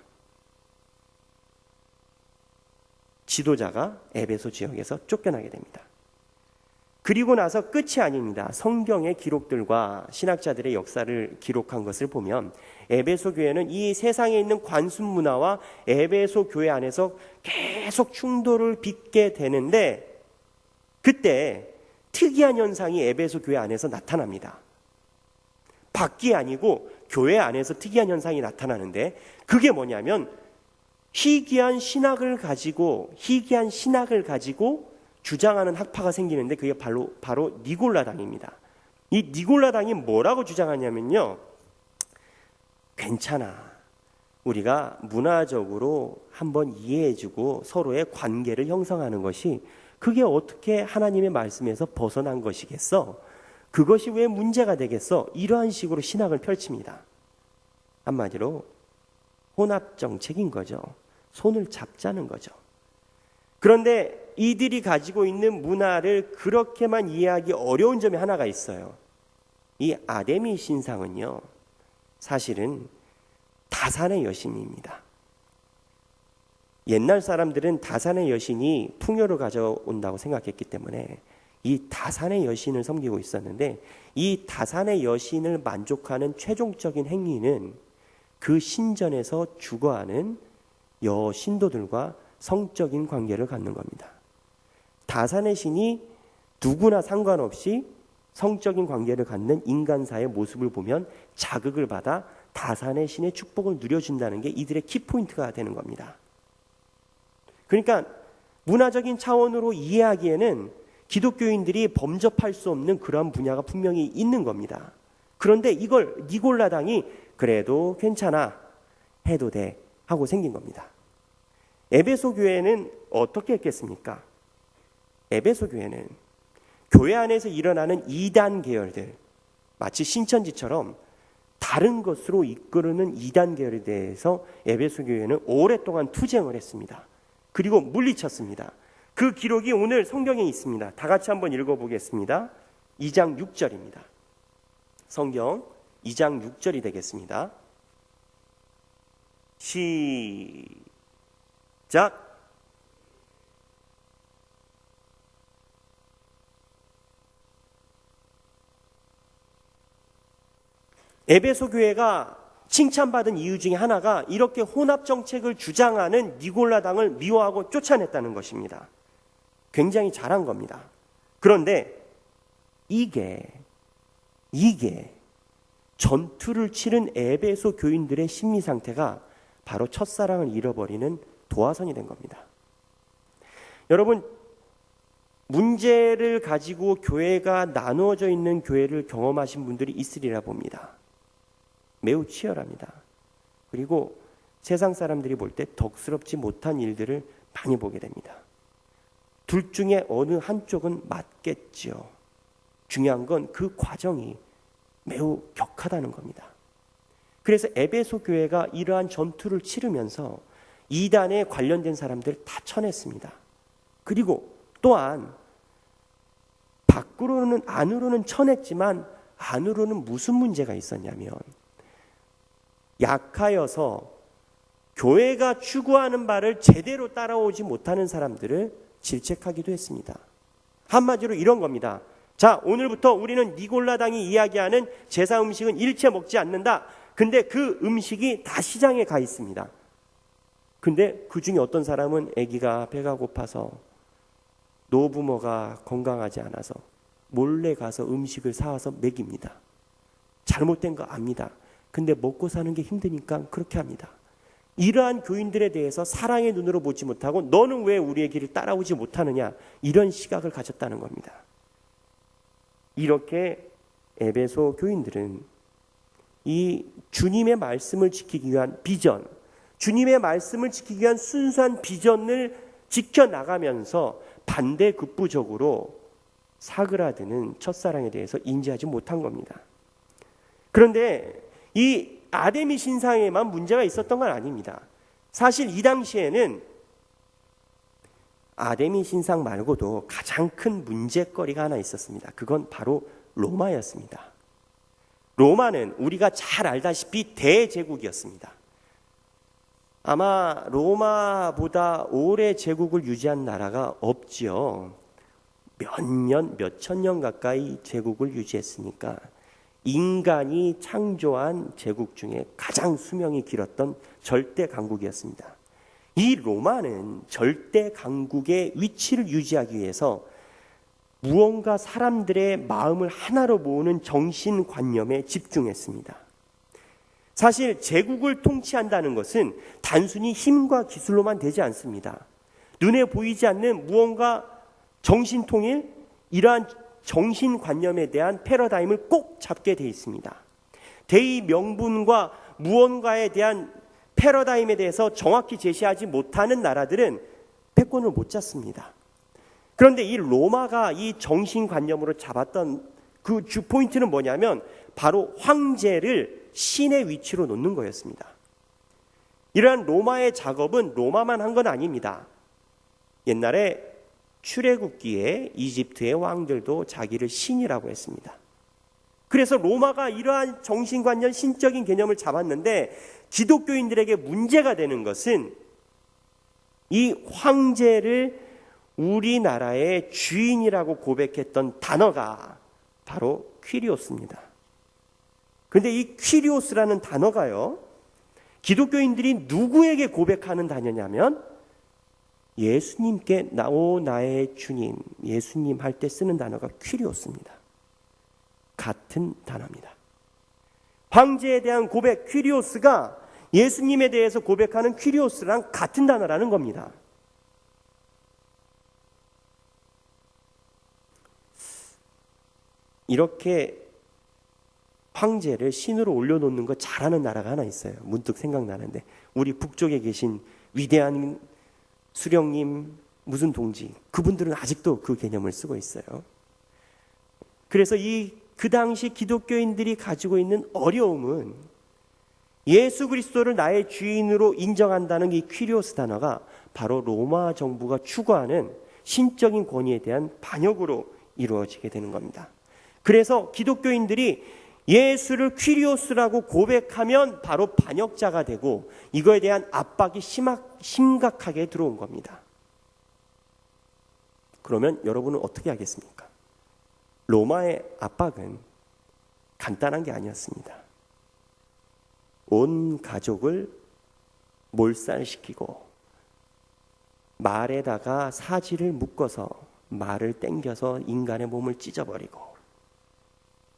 지도자가 에베소 지역에서 쫓겨나게 됩니다. 그리고 나서 끝이 아닙니다. 성경의 기록들과 신학자들의 역사를 기록한 것을 보면 에베소 교회는 이 세상에 있는 관습 문화와 에베소 교회 안에서 계속 충돌을 빚게 되는데, 그때 특이한 현상이 에베소 교회 안에서 나타납니다. 밖이 아니고 교회 안에서 특이한 현상이 나타나는데, 그게 뭐냐면 희귀한 신학을 가지고 주장하는 학파가 생기는데, 그게 바로 니골라당입니다. 이 니골라당이 뭐라고 주장하냐면요, 괜찮아, 우리가 문화적으로 한번 이해해주고 서로의 관계를 형성하는 것이 그게 어떻게 하나님의 말씀에서 벗어난 것이겠어? 그것이 왜 문제가 되겠어? 이러한 식으로 신학을 펼칩니다. 한마디로 혼합정책인 거죠. 손을 잡자는 거죠. 그런데 이들이 가지고 있는 문화를 그렇게만 이해하기 어려운 점이 하나가 있어요. 이 아데미 신상은요, 사실은 다산의 여신입니다. 옛날 사람들은 다산의 여신이 풍요를 가져온다고 생각했기 때문에 이 다산의 여신을 섬기고 있었는데, 이 다산의 여신을 만족하는 최종적인 행위는 그 신전에서 주거하는 여신도들과 성적인 관계를 갖는 겁니다. 다산의 신이 누구나 상관없이 성적인 관계를 갖는 인간사의 모습을 보면 자극을 받아 다산의 신의 축복을 누려준다는 게 이들의 키포인트가 되는 겁니다. 그러니까 문화적인 차원으로 이해하기에는 기독교인들이 범접할 수 없는 그러한 분야가 분명히 있는 겁니다. 그런데 이걸 니골라당이 그래도 괜찮아, 해도 돼 하고 생긴 겁니다. 에베소 교회는 어떻게 했겠습니까? 에베소 교회는 교회 안에서 일어나는 이단 계열들, 마치 신천지처럼 다른 것으로 이끄는 이단 계열에 대해서 에베소 교회는 오랫동안 투쟁을 했습니다. 그리고 물리쳤습니다. 그 기록이 오늘 성경에 있습니다. 다 같이 한번 읽어보겠습니다. 2장 6절입니다. 성경 2장 6절이 되겠습니다. 시작. 에베소 교회가 칭찬받은 이유 중에 하나가 이렇게 혼합정책을 주장하는 니골라당을 미워하고 쫓아냈다는 것입니다. 굉장히 잘한 겁니다. 그런데 이게 전투를 치른 에베소 교인들의 심리 상태가 바로 첫사랑을 잃어버리는 도화선이 된 겁니다. 여러분, 문제를 가지고 교회가 나누어져 있는 교회를 경험하신 분들이 있으리라 봅니다. 매우 치열합니다. 그리고 세상 사람들이 볼 때 덕스럽지 못한 일들을 많이 보게 됩니다. 둘 중에 어느 한쪽은 맞겠지요. 중요한 건 그 과정이 매우 격하다는 겁니다. 그래서 에베소 교회가 이러한 전투를 치르면서 이단에 관련된 사람들 다 쳐냈습니다. 그리고 또한 밖으로는 안으로는 쳐냈지만 안으로는 무슨 문제가 있었냐면 약하여서 교회가 추구하는 바를 제대로 따라오지 못하는 사람들을 질책하기도 했습니다. 한마디로 이런 겁니다. 자, 오늘부터 우리는 니골라당이 이야기하는 제사 음식은 일체 먹지 않는다. 근데 그 음식이 다 시장에 가 있습니다. 근데 그 중에 어떤 사람은 아기가 배가 고파서 노부모가 건강하지 않아서 몰래 가서 음식을 사와서 먹입니다. 잘못된 거 압니다. 근데 먹고 사는 게 힘드니까 그렇게 합니다. 이러한 교인들에 대해서 사랑의 눈으로 보지 못하고 너는 왜 우리의 길을 따라오지 못하느냐, 이런 시각을 가졌다는 겁니다. 이렇게 에베소 교인들은 이 주님의 말씀을 지키기 위한 비전, 주님의 말씀을 지키기 위한 순수한 비전을 지켜나가면서 반대급부적으로 사그라드는 첫사랑에 대해서 인지하지 못한 겁니다. 그런데 이 아데미 신상에만 문제가 있었던 건 아닙니다. 사실 이 당시에는 아데미 신상 말고도 가장 큰 문제거리가 하나 있었습니다. 그건 바로 로마였습니다. 로마는 우리가 잘 알다시피 대제국이었습니다. 아마 로마보다 오래 제국을 유지한 나라가 없지요. 몇천 년 가까이 제국을 유지했으니까 인간이 창조한 제국 중에 가장 수명이 길었던 절대 강국이었습니다. 이 로마는 절대 강국의 위치를 유지하기 위해서 무언가 사람들의 마음을 하나로 모으는 정신관념에 집중했습니다. 사실 제국을 통치한다는 것은 단순히 힘과 기술로만 되지 않습니다. 눈에 보이지 않는 무언가 정신통일, 이러한 정신관념에 대한 패러다임을 꼭 잡게 돼 있습니다. 대의 명분과 무언가에 대한 패러다임에 대해서 정확히 제시하지 못하는 나라들은 패권을 못 잡습니다. 그런데 이 로마가 이 정신관념으로 잡았던 그 주 포인트는 뭐냐면 바로 황제를 신의 위치로 놓는 거였습니다. 이러한 로마의 작업은 로마만 한 건 아닙니다. 옛날에 출애굽기에 이집트의 왕들도 자기를 신이라고 했습니다. 그래서 로마가 이러한 정신관념, 신적인 개념을 잡았는데 기독교인들에게 문제가 되는 것은 이 황제를 우리나라의 주인이라고 고백했던 단어가 바로 퀴리오스입니다. 그런데 이 퀴리오스라는 단어가요, 기독교인들이 누구에게 고백하는 단어냐면 예수님께 나의 주님, 예수님 할 때 쓰는 단어가 퀴리오스입니다. 같은 단어입니다. 황제에 대한 고백 퀴리오스가 예수님에 대해서 고백하는 퀴리오스랑 같은 단어라는 겁니다. 이렇게 황제를 신으로 올려놓는 거 잘하는 나라가 하나 있어요. 문득 생각나는데 우리 북쪽에 계신 위대한 수령님 무슨 동지, 그분들은 아직도 그 개념을 쓰고 있어요. 그래서 그 당시 기독교인들이 가지고 있는 어려움은 예수 그리스도를 나의 주인으로 인정한다는 이 퀴리오스 단어가 바로 로마 정부가 추구하는 신적인 권위에 대한 반역으로 이루어지게 되는 겁니다. 그래서 기독교인들이 예수를 퀴리오스라고 고백하면 바로 반역자가 되고 이거에 대한 압박이 심각하게 들어온 겁니다. 그러면 여러분은 어떻게 하겠습니까? 로마의 압박은 간단한 게 아니었습니다. 온 가족을 몰살시키고 말에다가 사지를 묶어서 말을 땡겨서 인간의 몸을 찢어버리고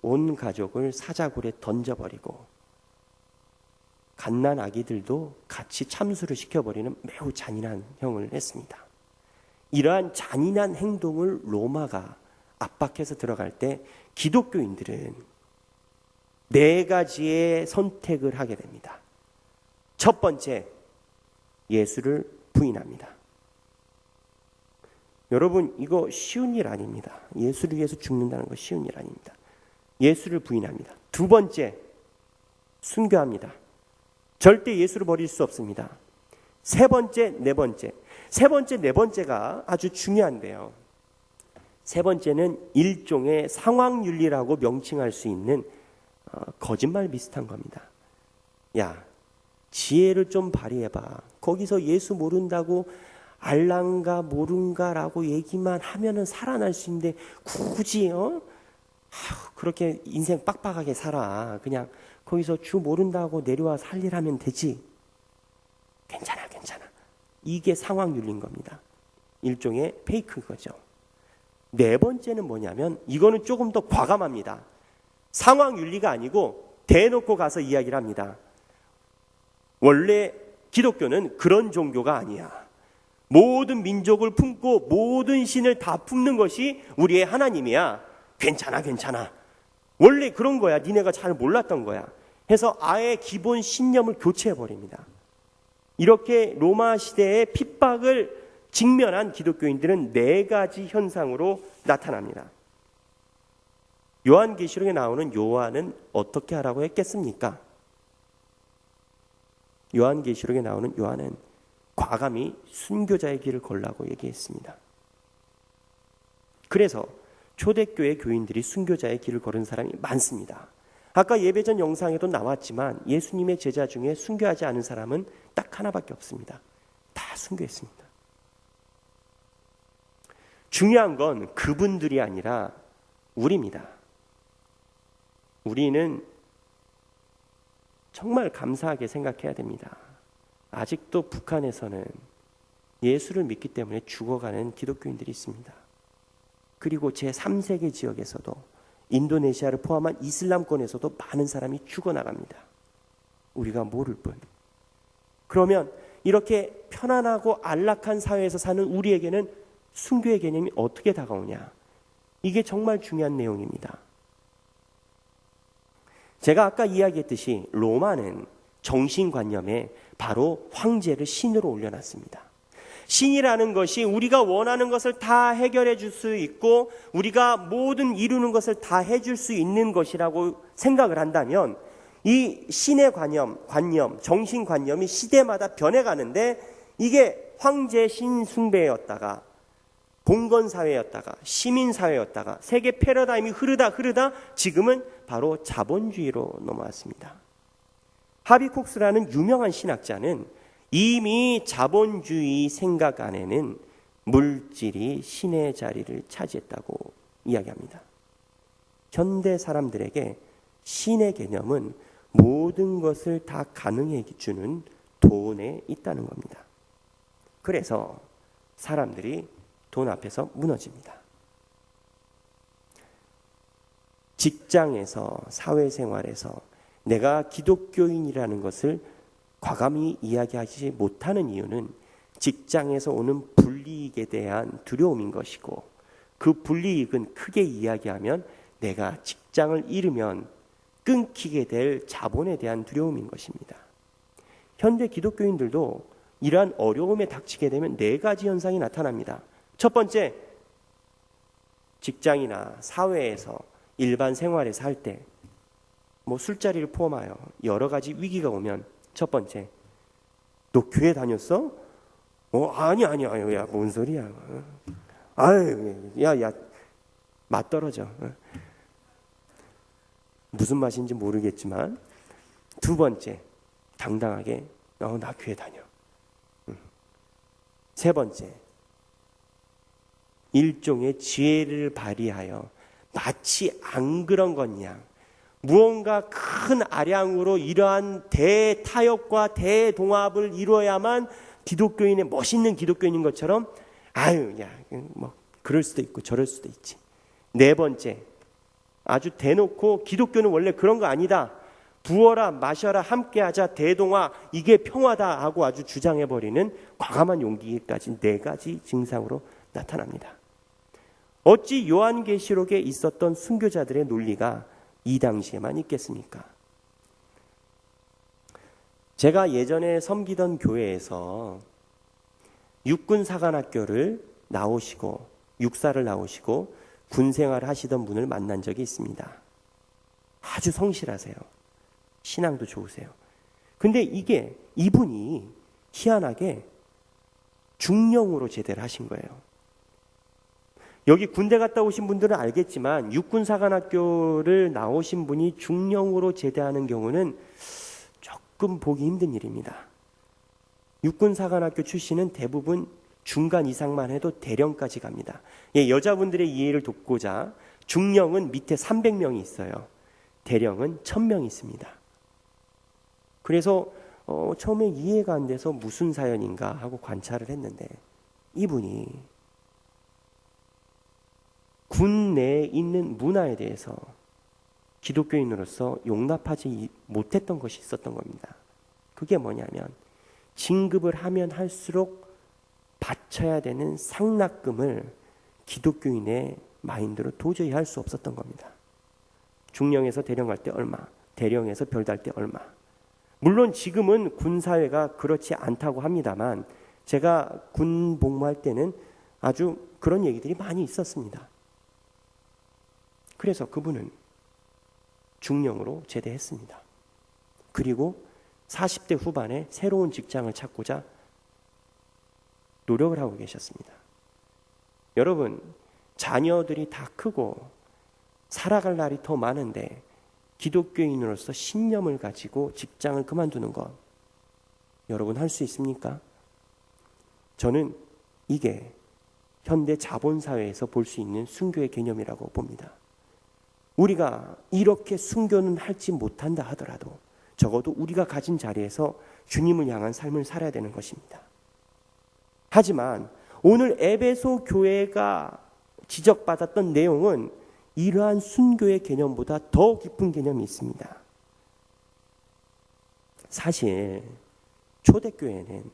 온 가족을 사자굴에 던져버리고 갓난 아기들도 같이 참수를 시켜버리는 매우 잔인한 형을 했습니다. 이러한 잔인한 행동을 로마가 압박해서 들어갈 때 기독교인들은 4가지의 선택을 하게 됩니다. 첫 번째, 예수를 부인합니다. 여러분, 이거 쉬운 일 아닙니다. 예수를 위해서 죽는다는 거 쉬운 일 아닙니다. 예수를 부인합니다. 두 번째, 순교합니다. 절대 예수를 버릴 수 없습니다. 세 번째, 네 번째. 세 번째, 네 번째가 아주 중요한데요. 세 번째는 일종의 상황윤리라고 명칭할 수 있는 거짓말 비슷한 겁니다. 야, 지혜를 좀 발휘해봐. 거기서 예수 모른다고 알랑가 모른가라고 얘기만 하면은 살아날 수 있는데 굳이 그렇게 인생 빡빡하게 살아. 그냥 거기서 주 모른다고 내려와 살 일 하면 되지. 괜찮아. 이게 상황윤리인 겁니다. 일종의 페이크 거죠. 네 번째는 뭐냐면 이거는 조금 더 과감합니다. 상황윤리가 아니고 대놓고 가서 이야기를 합니다. 원래 기독교는 그런 종교가 아니야. 모든 민족을 품고 모든 신을 다 품는 것이 우리의 하나님이야. 괜찮아. 원래 그런 거야. 니네가 잘 몰랐던 거야. 해서 아예 기본 신념을 교체해버립니다. 이렇게 로마 시대의 핍박을 직면한 기독교인들은 4가지 현상으로 나타납니다. 요한계시록에 나오는 요한은 어떻게 하라고 했겠습니까? 요한계시록에 나오는 요한은 과감히 순교자의 길을 걸라고 얘기했습니다. 그래서 초대교회 교인들이 순교자의 길을 걸은 사람이 많습니다. 아까 예배전 영상에도 나왔지만 예수님의 제자 중에 순교하지 않은 사람은 딱 하나밖에 없습니다. 다 순교했습니다. 중요한 건 그분들이 아니라 우리입니다. 우리는 정말 감사하게 생각해야 됩니다. 아직도 북한에서는 예수를 믿기 때문에 죽어가는 기독교인들이 있습니다. 그리고 제3세계 지역에서도 인도네시아를 포함한 이슬람권에서도 많은 사람이 죽어나갑니다. 우리가 모를 뿐. 그러면 이렇게 편안하고 안락한 사회에서 사는 우리에게는 순교의 개념이 어떻게 다가오냐? 이게 정말 중요한 내용입니다. 제가 아까 이야기했듯이 로마는 정신관념에 바로 황제를 신으로 올려놨습니다. 신이라는 것이 우리가 원하는 것을 다 해결해 줄 수 있고 우리가 모든 이루는 것을 다 해줄 수 있는 것이라고 생각을 한다면 이 신의 관념, 정신관념이 시대마다 변해가는데 이게 황제 신숭배였다가 봉건사회였다가 시민사회였다가 세계 패러다임이 흐르다 지금은 바로 자본주의로 넘어왔습니다. 하비콕스라는 유명한 신학자는 이미 자본주의 생각 안에는 물질이 신의 자리를 차지했다고 이야기합니다. 현대 사람들에게 신의 개념은 모든 것을 다 가능해 주는 돈에 있다는 겁니다. 그래서 사람들이 돈 앞에서 무너집니다. 직장에서, 사회생활에서 내가 기독교인이라는 것을 과감히 이야기하지 못하는 이유는 직장에서 오는 불이익에 대한 두려움인 것이고 그 불이익은 크게 이야기하면 내가 직장을 잃으면 끊기게 될 자본에 대한 두려움인 것입니다. 현대 기독교인들도 이러한 어려움에 닥치게 되면 4가지 현상이 나타납니다. 첫 번째, 직장이나 사회에서 일반 생활에서 할 때 술자리를 포함하여 여러 가지 위기가 오면 첫 번째, 너 교회 다녔어? 아니, 야, 뭔 소리야. 아유, 야, 맛 떨어져. 무슨 맛인지 모르겠지만, 두 번째, 당당하게, 나 교회 다녀. 세 번째, 일종의 지혜를 발휘하여 마치 안 그런 것냥 무언가 큰 아량으로 이러한 대타협과 대동합을 이루어야만 기독교인의 멋있는 기독교인인 것처럼 그럴 수도 있고 저럴 수도 있지. 네 번째, 아주 대놓고 기독교는 원래 그런 거 아니다. 부어라 마셔라 함께하자 대동화 이게 평화다 하고 아주 주장해버리는 과감한 용기까지 4가지 증상으로 나타납니다. 어찌 요한계시록에 있었던 순교자들의 논리가 이 당시에만 있겠습니까? 제가 예전에 섬기던 교회에서 육군사관학교를 나오시고 육사를 나오시고 군생활을 하시던 분을 만난 적이 있습니다. 아주 성실하세요. 신앙도 좋으세요. 근데 이분이 희한하게 중령으로 제대를 하신 거예요. 여기 군대 갔다 오신 분들은 알겠지만 육군사관학교를 나오신 분이 중령으로 제대하는 경우는 조금 보기 힘든 일입니다. 육군사관학교 출신은 대부분 중간 이상만 해도 대령까지 갑니다. 여자분들의 이해를 돕고자 중령은 밑에 300명이 있어요. 대령은 1000명이 있습니다. 그래서 처음에 이해가 안 돼서 무슨 사연인가 하고 관찰을 했는데 이분이 군 내에 있는 문화에 대해서 기독교인으로서 용납하지 못했던 것이 있었던 겁니다. 그게 뭐냐면 진급을 하면 할수록 바쳐야 되는 상납금을 기독교인의 마인드로 도저히 할 수 없었던 겁니다. 중령에서 대령 갈 때 얼마, 대령에서 별달 때 얼마. 물론 지금은 군사회가 그렇지 않다고 합니다만 제가 군 복무할 때는 아주 그런 얘기들이 많이 있었습니다. 그래서 그분은 중령으로 제대했습니다. 그리고 40대 후반에 새로운 직장을 찾고자 노력을 하고 계셨습니다. 여러분, 자녀들이 다 크고 살아갈 날이 더 많은데 기독교인으로서 신념을 가지고 직장을 그만두는 것, 여러분 할 수 있습니까? 저는 이게 현대 자본사회에서 볼 수 있는 순교의 개념이라고 봅니다. 우리가 이렇게 순교는 할지 못한다 하더라도 적어도 우리가 가진 자리에서 주님을 향한 삶을 살아야 되는 것입니다. 하지만 오늘 에베소 교회가 지적받았던 내용은 이러한 순교의 개념보다 더 깊은 개념이 있습니다. 사실 초대교회는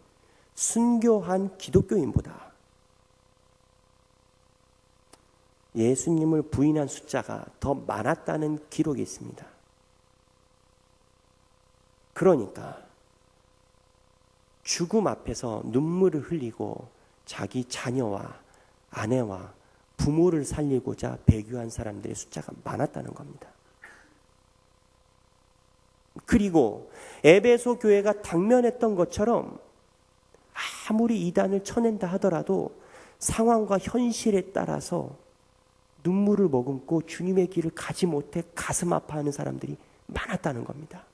순교한 기독교인보다 예수님을 부인한 숫자가 더 많았다는 기록이 있습니다. 그러니까 죽음 앞에서 눈물을 흘리고 자기 자녀와 아내와 부모를 살리고자 배교한 사람들의 숫자가 많았다는 겁니다. 그리고 에베소 교회가 당면했던 것처럼 아무리 이단을 쳐낸다 하더라도 상황과 현실에 따라서 눈물을 머금고 주님의 길을 가지 못해 가슴 아파하는 사람들이 많았다는 겁니다.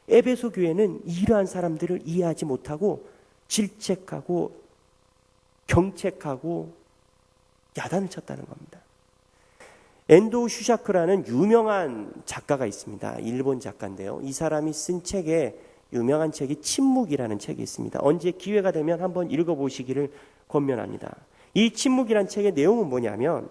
에베소 교회는 이러한 사람들을 이해하지 못하고 질책하고 경책하고 야단을 쳤다는 겁니다. 엔도 슈샤크라는 유명한 작가가 있습니다. 일본 작가인데요. 이 사람이 쓴 책에 유명한 책이 침묵이라는 책이 있습니다. 언제 기회가 되면 한번 읽어보시기를 권면합니다. 이 침묵이라는 책의 내용은 뭐냐면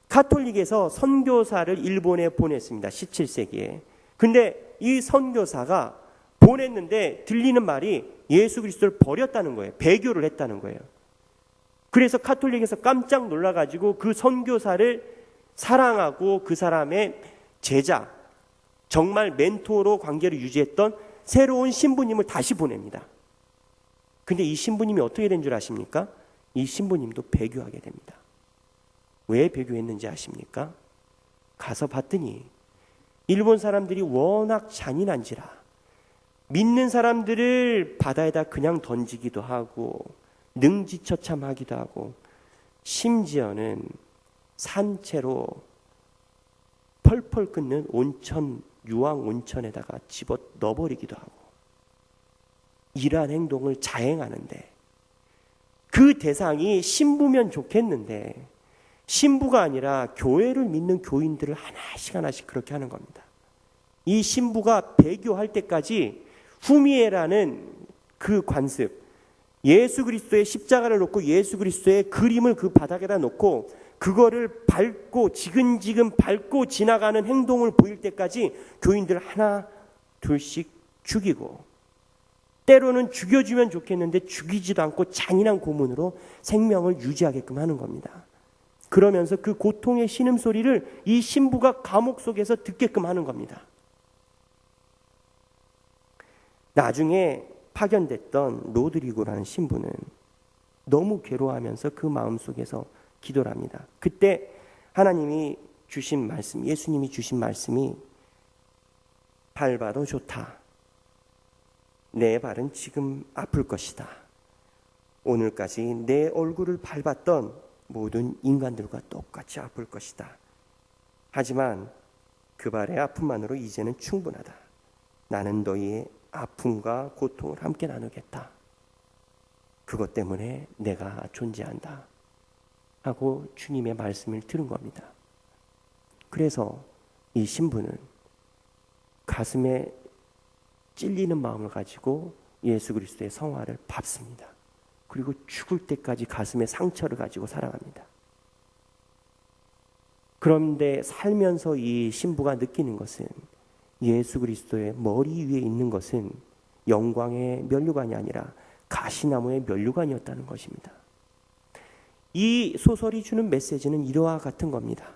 가톨릭에서 선교사를 일본에 보냈습니다. 17세기에. 근데 이 선교사가 보냈는데 들리는 말이 예수 그리스도를 버렸다는 거예요. 배교를 했다는 거예요. 그래서 가톨릭에서 깜짝 놀라가지고 그 선교사를 사랑하고 그 사람의 제자, 정말 멘토로 관계를 유지했던 새로운 신부님을 다시 보냅니다. 근데 이 신부님이 어떻게 된 줄 아십니까? 이 신부님도 배교하게 됩니다. 왜 배교했는지 아십니까? 가서 봤더니 일본 사람들이 워낙 잔인한지라 믿는 사람들을 바다에다 그냥 던지기도 하고 능지처참하기도 하고 심지어는 산채로 펄펄 끓는 온천, 유황 온천에다가 집어 넣어버리기도 하고 이러한 행동을 자행하는데 그 대상이 신부면 좋겠는데 신부가 아니라 교회를 믿는 교인들을 하나씩 하나씩 그렇게 하는 겁니다. 이 신부가 배교할 때까지 후미에라는 그 관습, 예수 그리스도의 십자가를 놓고 예수 그리스도의 그림을 그 바닥에다 놓고 그거를 밟고 지근지근 밟고 지나가는 행동을 보일 때까지 교인들 하나 둘씩 죽이고 때로는 죽여주면 좋겠는데 죽이지도 않고 잔인한 고문으로 생명을 유지하게끔 하는 겁니다. 그러면서 그 고통의 신음소리를 이 신부가 감옥 속에서 듣게끔 하는 겁니다. 나중에 파견됐던 로드리고라는 신부는 너무 괴로워하면서 그 마음속에서 기도를 합니다. 그때 하나님이 주신 말씀, 예수님이 주신 말씀이 밟아도 좋다. 내 발은 지금 아플 것이다. 오늘까지 내 얼굴을 밟았던 모든 인간들과 똑같이 아플 것이다. 하지만 그 발의 아픔만으로 이제는 충분하다. 나는 너희의 아픔과 고통을 함께 나누겠다. 그것 때문에 내가 존재한다. 하고 주님의 말씀을 들은 겁니다. 그래서 이 신부는 가슴에 찔리는 마음을 가지고 예수 그리스도의 성화를 밟습니다. 그리고 죽을 때까지 가슴에 상처를 가지고 살아갑니다. 그런데 살면서 이 신부가 느끼는 것은 예수 그리스도의 머리 위에 있는 것은 영광의 면류관이 아니라 가시나무의 면류관이었다는 것입니다. 이 소설이 주는 메시지는 이러한 같은 겁니다.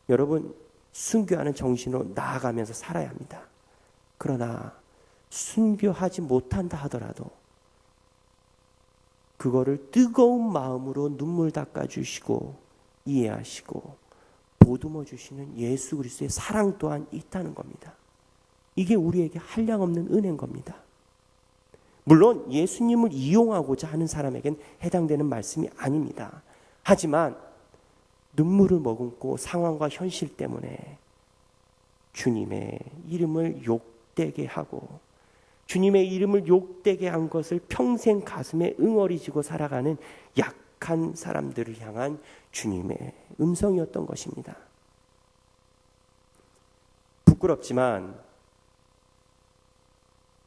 여러분, 순교하는 정신으로 나아가면서 살아야 합니다. 그러나 순교하지 못한다 하더라도 그거를 뜨거운 마음으로 눈물 닦아주시고 이해하시고 보듬어 주시는 예수 그리스도의 사랑 또한 있다는 겁니다. 이게 우리에게 한량없는 은혜인 겁니다. 물론 예수님을 이용하고자 하는 사람에겐 해당되는 말씀이 아닙니다. 하지만 눈물을 머금고 상황과 현실 때문에 주님의 이름을 욕되게 하고 주님의 이름을 욕되게 한 것을 평생 가슴에 응어리지고 살아가는 약한 사람들을 향한 주님의 음성이었던 것입니다. 부끄럽지만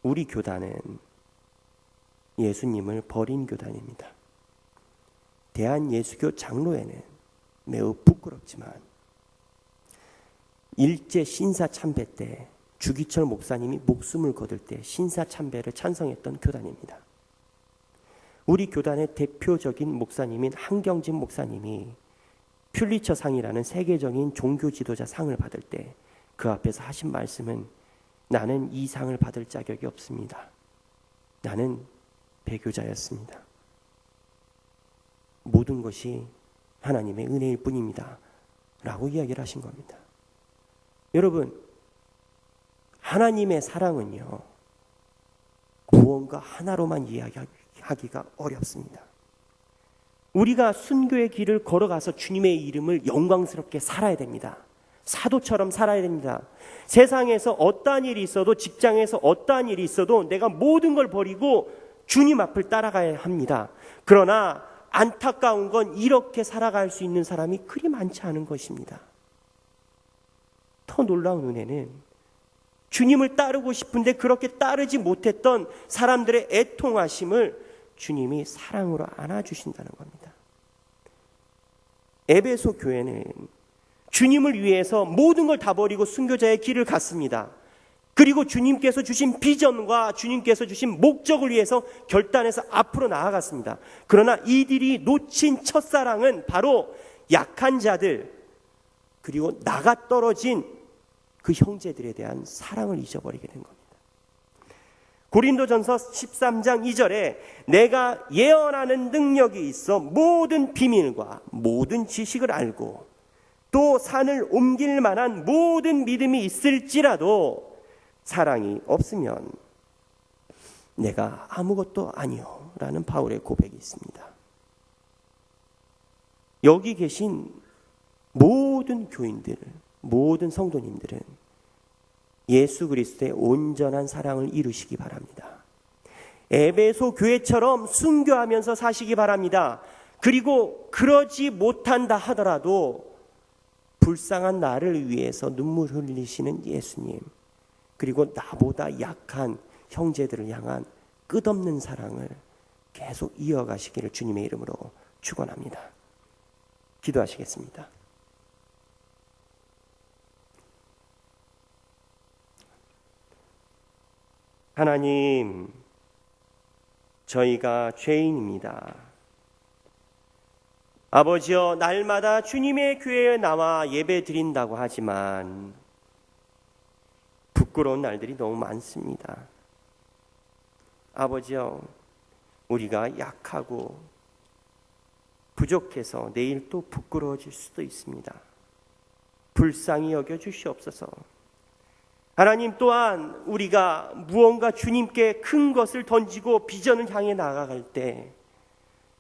우리 교단은 예수님을 버린 교단입니다. 대한예수교 장로회는 매우 부끄럽지만 일제 신사참배 때 주기철 목사님이 목숨을 거둘 때 신사참배를 찬성했던 교단입니다. 우리 교단의 대표적인 목사님인 한경진 목사님이 퓰리처상이라는 세계적인 종교 지도자 상을 받을 때 그 앞에서 하신 말씀은 나는 이 상을 받을 자격이 없습니다. 나는 배교자였습니다. 모든 것이 하나님의 은혜일 뿐입니다. 라고 이야기를 하신 겁니다. 여러분, 하나님의 사랑은요, 무언가 하나로만 이야기하기가 어렵습니다. 우리가 순교의 길을 걸어가서 주님의 이름을 영광스럽게 살아야 됩니다. 사도처럼 살아야 됩니다. 세상에서 어떠한 일이 있어도, 직장에서 어떠한 일이 있어도 내가 모든 걸 버리고 주님 앞을 따라가야 합니다. 그러나 안타까운 건 이렇게 살아갈 수 있는 사람이 그리 많지 않은 것입니다. 더 놀라운 은혜는 주님을 따르고 싶은데 그렇게 따르지 못했던 사람들의 애통하심을 주님이 사랑으로 안아주신다는 겁니다. 에베소 교회는 주님을 위해서 모든 걸 다 버리고 순교자의 길을 갔습니다. 그리고 주님께서 주신 비전과 주님께서 주신 목적을 위해서 결단해서 앞으로 나아갔습니다. 그러나 이들이 놓친 첫사랑은 바로 약한 자들, 그리고 나가 떨어진 그 형제들에 대한 사랑을 잊어버리게 된 겁니다. 고린도전서 13장 2절에 내가 예언하는 능력이 있어 모든 비밀과 모든 지식을 알고 또 산을 옮길 만한 모든 믿음이 있을지라도 사랑이 없으면 내가 아무것도 아니요 라는 바울의 고백이 있습니다. 여기 계신 모든 교인들, 모든 성도님들은 예수 그리스도의 온전한 사랑을 이루시기 바랍니다. 에베소 교회처럼 순교하면서 사시기 바랍니다. 그리고 그러지 못한다 하더라도 불쌍한 나를 위해서 눈물 흘리시는 예수님, 그리고 나보다 약한 형제들을 향한 끝없는 사랑을 계속 이어가시기를 주님의 이름으로 축원합니다. 기도하시겠습니다. 하나님, 저희가 죄인입니다. 아버지여, 날마다 주님의 교회에 나와 예배 드린다고 하지만 부끄러운 날들이 너무 많습니다. 아버지여, 우리가 약하고 부족해서 내일 또 부끄러워질 수도 있습니다. 불쌍히 여겨 주시옵소서. 하나님, 또한 우리가 무언가 주님께 큰 것을 던지고 비전을 향해 나아갈 때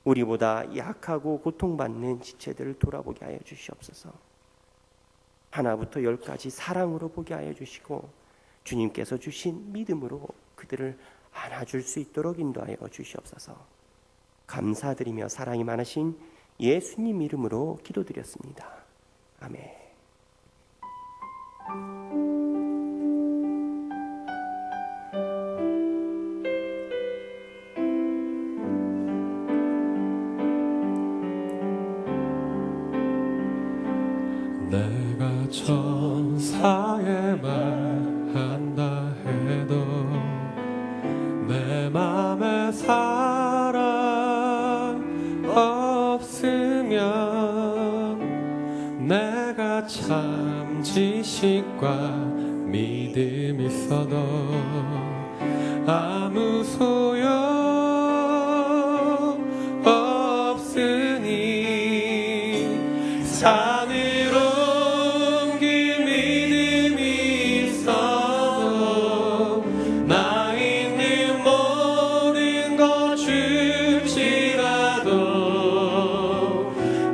우리보다 약하고 고통받는 지체들을 돌아보게 하여 주시옵소서. 하나부터 열까지 사랑으로 보게 하여 주시고 주님께서 주신 믿음으로 그들을 안아줄 수 있도록 인도하여 주시옵소서. 감사드리며 사랑이 많으신 예수님 이름으로 기도드렸습니다. 아멘. 내가 천사에 말한다 해도 내 맘에 사랑 없으면 내가 참 지식과 믿음 있어도 아무 소용 없으니 산으로 옮길 믿음이 있어도 나 있는 모든 것 줄지라도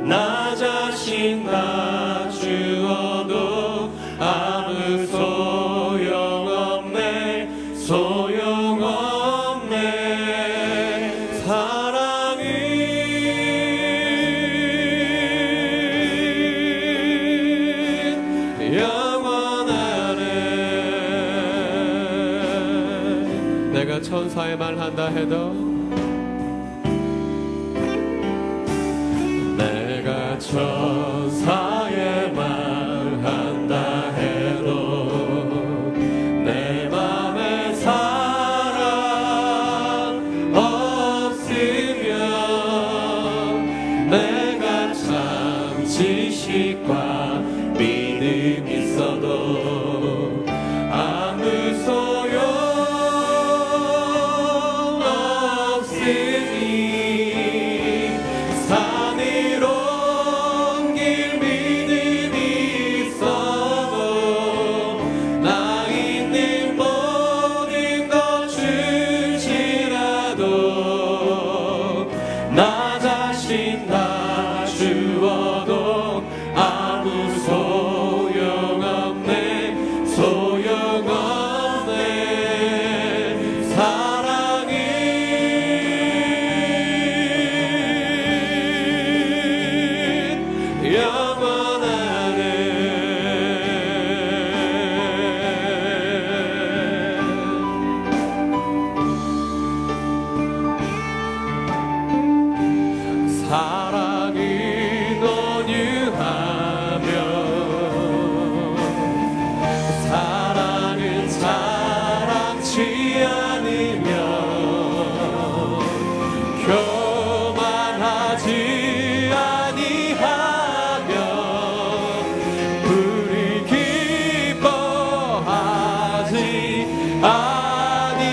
나 자신 다 주어도 아무 소용 영원하네. 내가 천사의 말 한다 해도 내가 천사의 말 한다 해도 내 맘에 사랑 없으면 내가 참 지식과 믿음 있어도 아무 소용 없으니 산으로 옮길 믿음이 있어도 나 있는 모든 것 줄지라도 나 자신 다 주어도 아무 소용없네. 소용없네. 사랑은 영원하네. 사랑은 온유하며 사랑은 자랑치 않으며 교만하지 아니하며 불을 기뻐하지 아니하니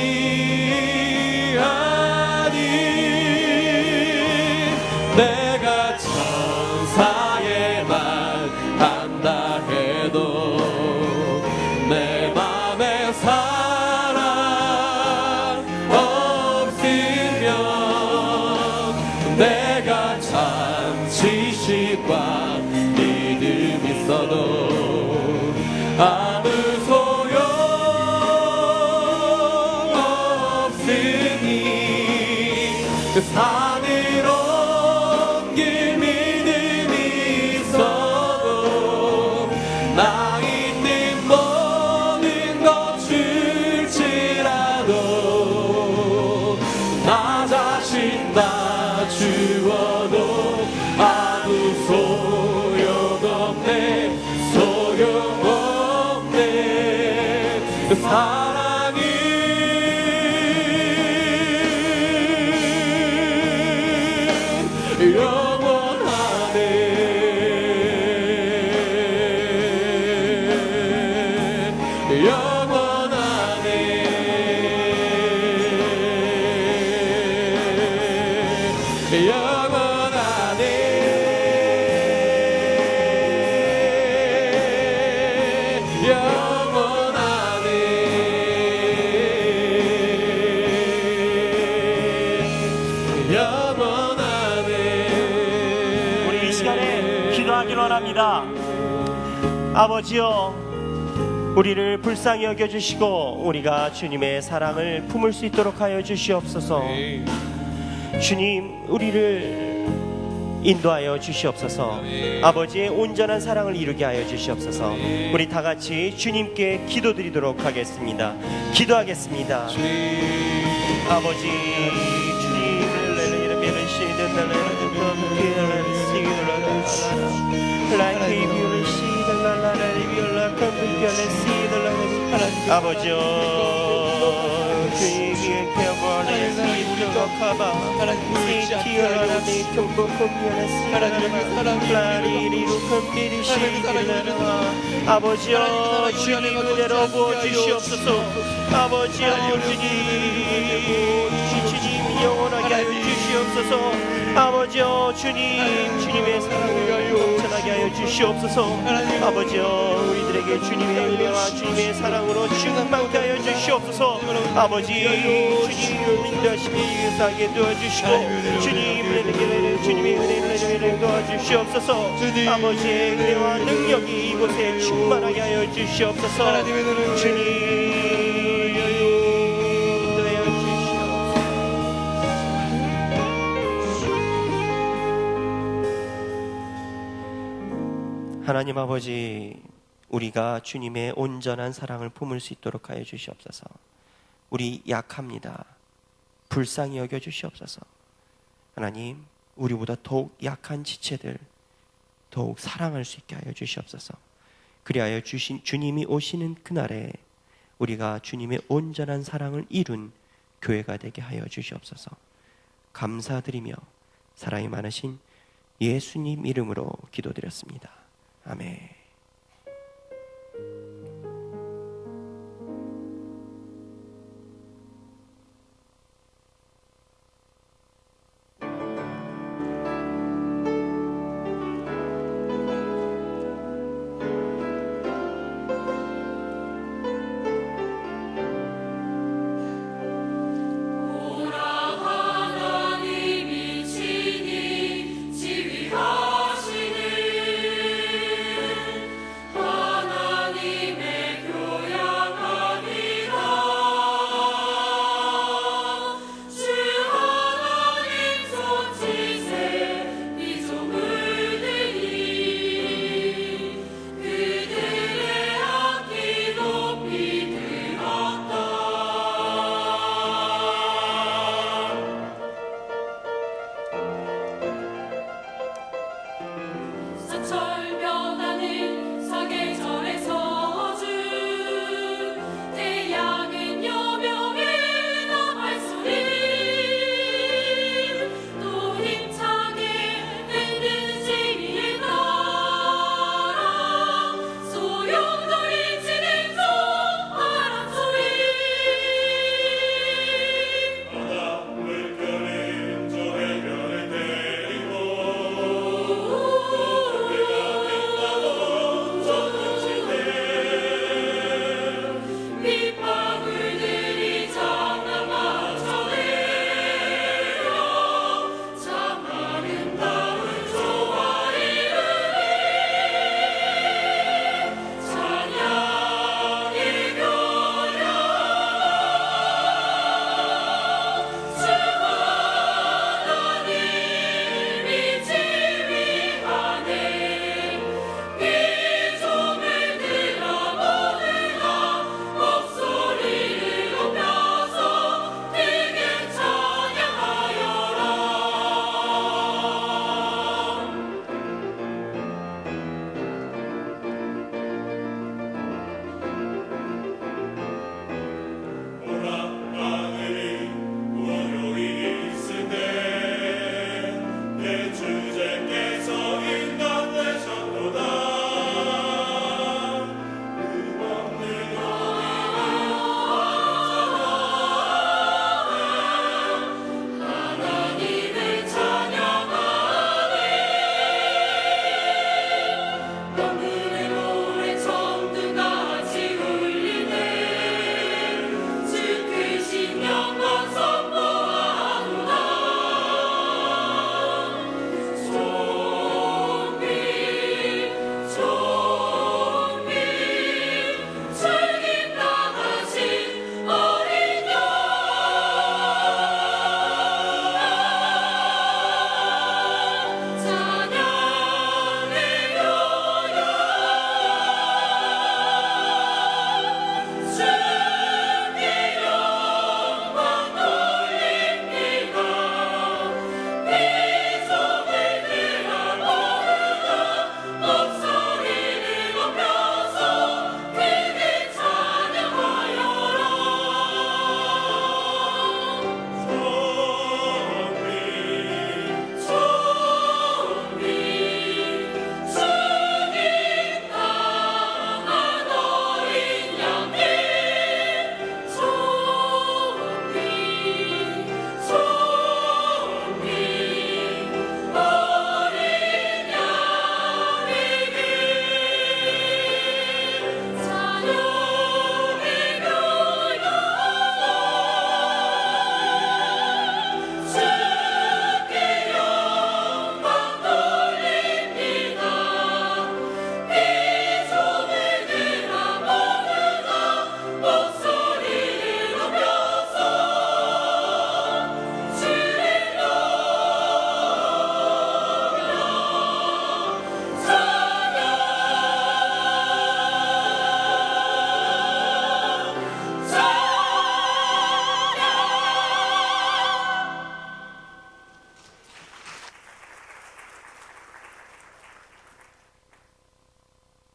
내가 천사의 말 한다 해도 내 맘에 사랑 없으면 내가 참 지식과 믿음 있어도 아무 소용 없으니 산으로 옮길 믿음이 있어도 나 있는 모든 것 줄지라도 나 자신 다 주어도 아무 소용없네. 소용없네. 사랑은 영원하네. 영원하네. 영원하네. 영원하네. 우리 이 시간에 기도하길 원합니다. 아버지여, 우리를 불쌍히 여겨주시고 우리가 주님의 사랑을 품을 수 있도록 하여 주시옵소서. 주님, 우리를 인도하여 주시옵소서. 아버지의 온전한 사랑을 이루게 하여 주시옵소서. 우리 다 같이 주님께 기도드리도록 하겠습니다. 기도하겠습니다. 아버지, 아버지여, 주님의 아버지여, 주님 은혜로 부어주시옵소서. 아버지여, 주님 영원하게 하여 주시옵소서. 아버지여, 주님의 사랑을 넘쳐나게 하여 주시옵소서. 아버지여, 우리들에게 주님의 은혜와 주님의 사랑으로 충만케 하여 주시옵소서. 아버지, 주님 인도하시기 위해서 하게 도와주시고 주님의 은혜를 도와주시옵소서. 아버지의 은혜와 능력이 이곳에 충만하게 하여 주시옵소서. 주님 하나님 아버지, 우리가 주님의 온전한 사랑을 품을 수 있도록 하여 주시옵소서. 우리 약합니다. 불쌍히 여겨 주시옵소서. 하나님, 우리보다 더욱 약한 지체들 더욱 사랑할 수 있게 하여 주시옵소서. 그리하여 주님이 오시는 그날에 우리가 주님의 온전한 사랑을 이룬 교회가 되게 하여 주시옵소서. 감사드리며 사랑이 많으신 예수님 이름으로 기도드렸습니다. 아멘. 하나님이 친히 지휘하시는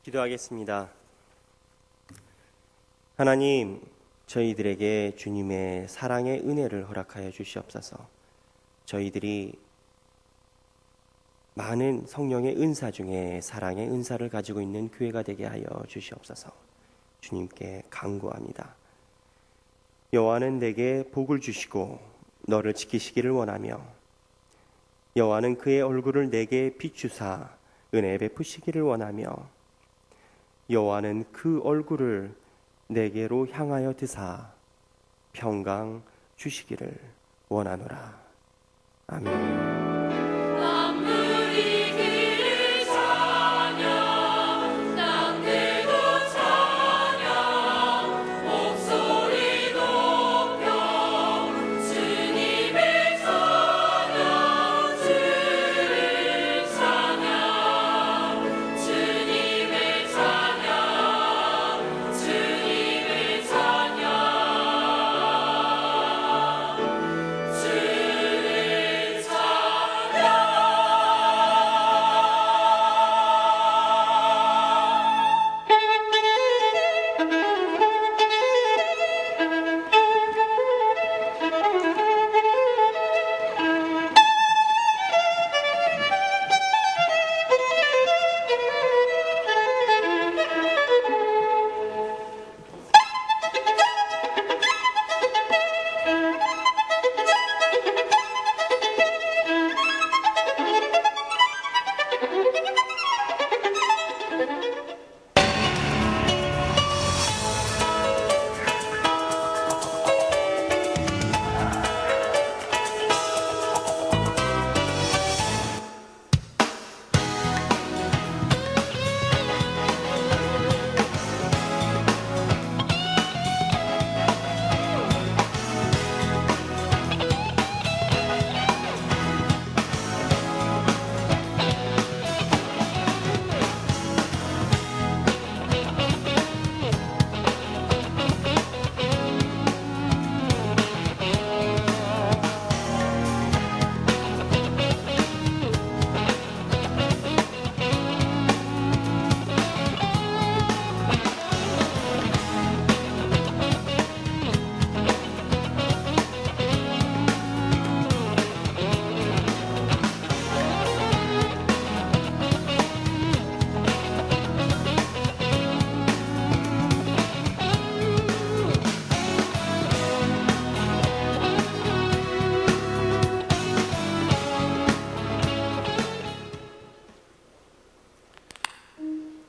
기도하겠습니다. 하나님, 저희들에게 주님의 사랑의 은혜를 허락하여 주시옵소서. 저희들이 많은 성령의 은사 중에 사랑의 은사를 가지고 있는 교회가 되게 하여 주시옵소서. 주님께 간구합니다. 여호와는 내게 복을 주시고 너를 지키시기를 원하며 여호와는 그의 얼굴을 내게 비추사 은혜 베푸시기를 원하며 여호와는 그 얼굴을 내게로 향하여 드사 평강 주시기를 원하노라. 아멘.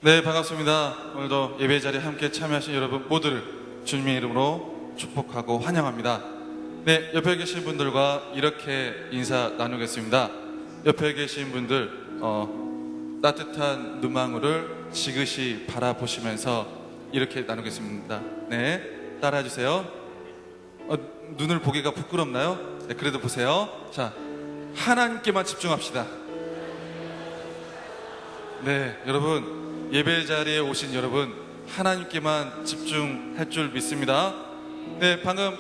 네, 반갑습니다. 오늘도 예배 자리에 함께 참여하신 여러분 모두를 주님의 이름으로 축복하고 환영합니다. 네, 옆에 계신 분들과 이렇게 인사 나누겠습니다. 옆에 계신 분들 따뜻한 눈망울을 지그시 바라보시면서 이렇게 나누겠습니다. 네, 따라해 주세요. 눈을 보기가 부끄럽나요? 네, 그래도 보세요. 자, 하나님께만 집중합시다. 네, 여러분 예배 자리에 오신 여러분 하나님께만 집중할 줄 믿습니다. 네, 방금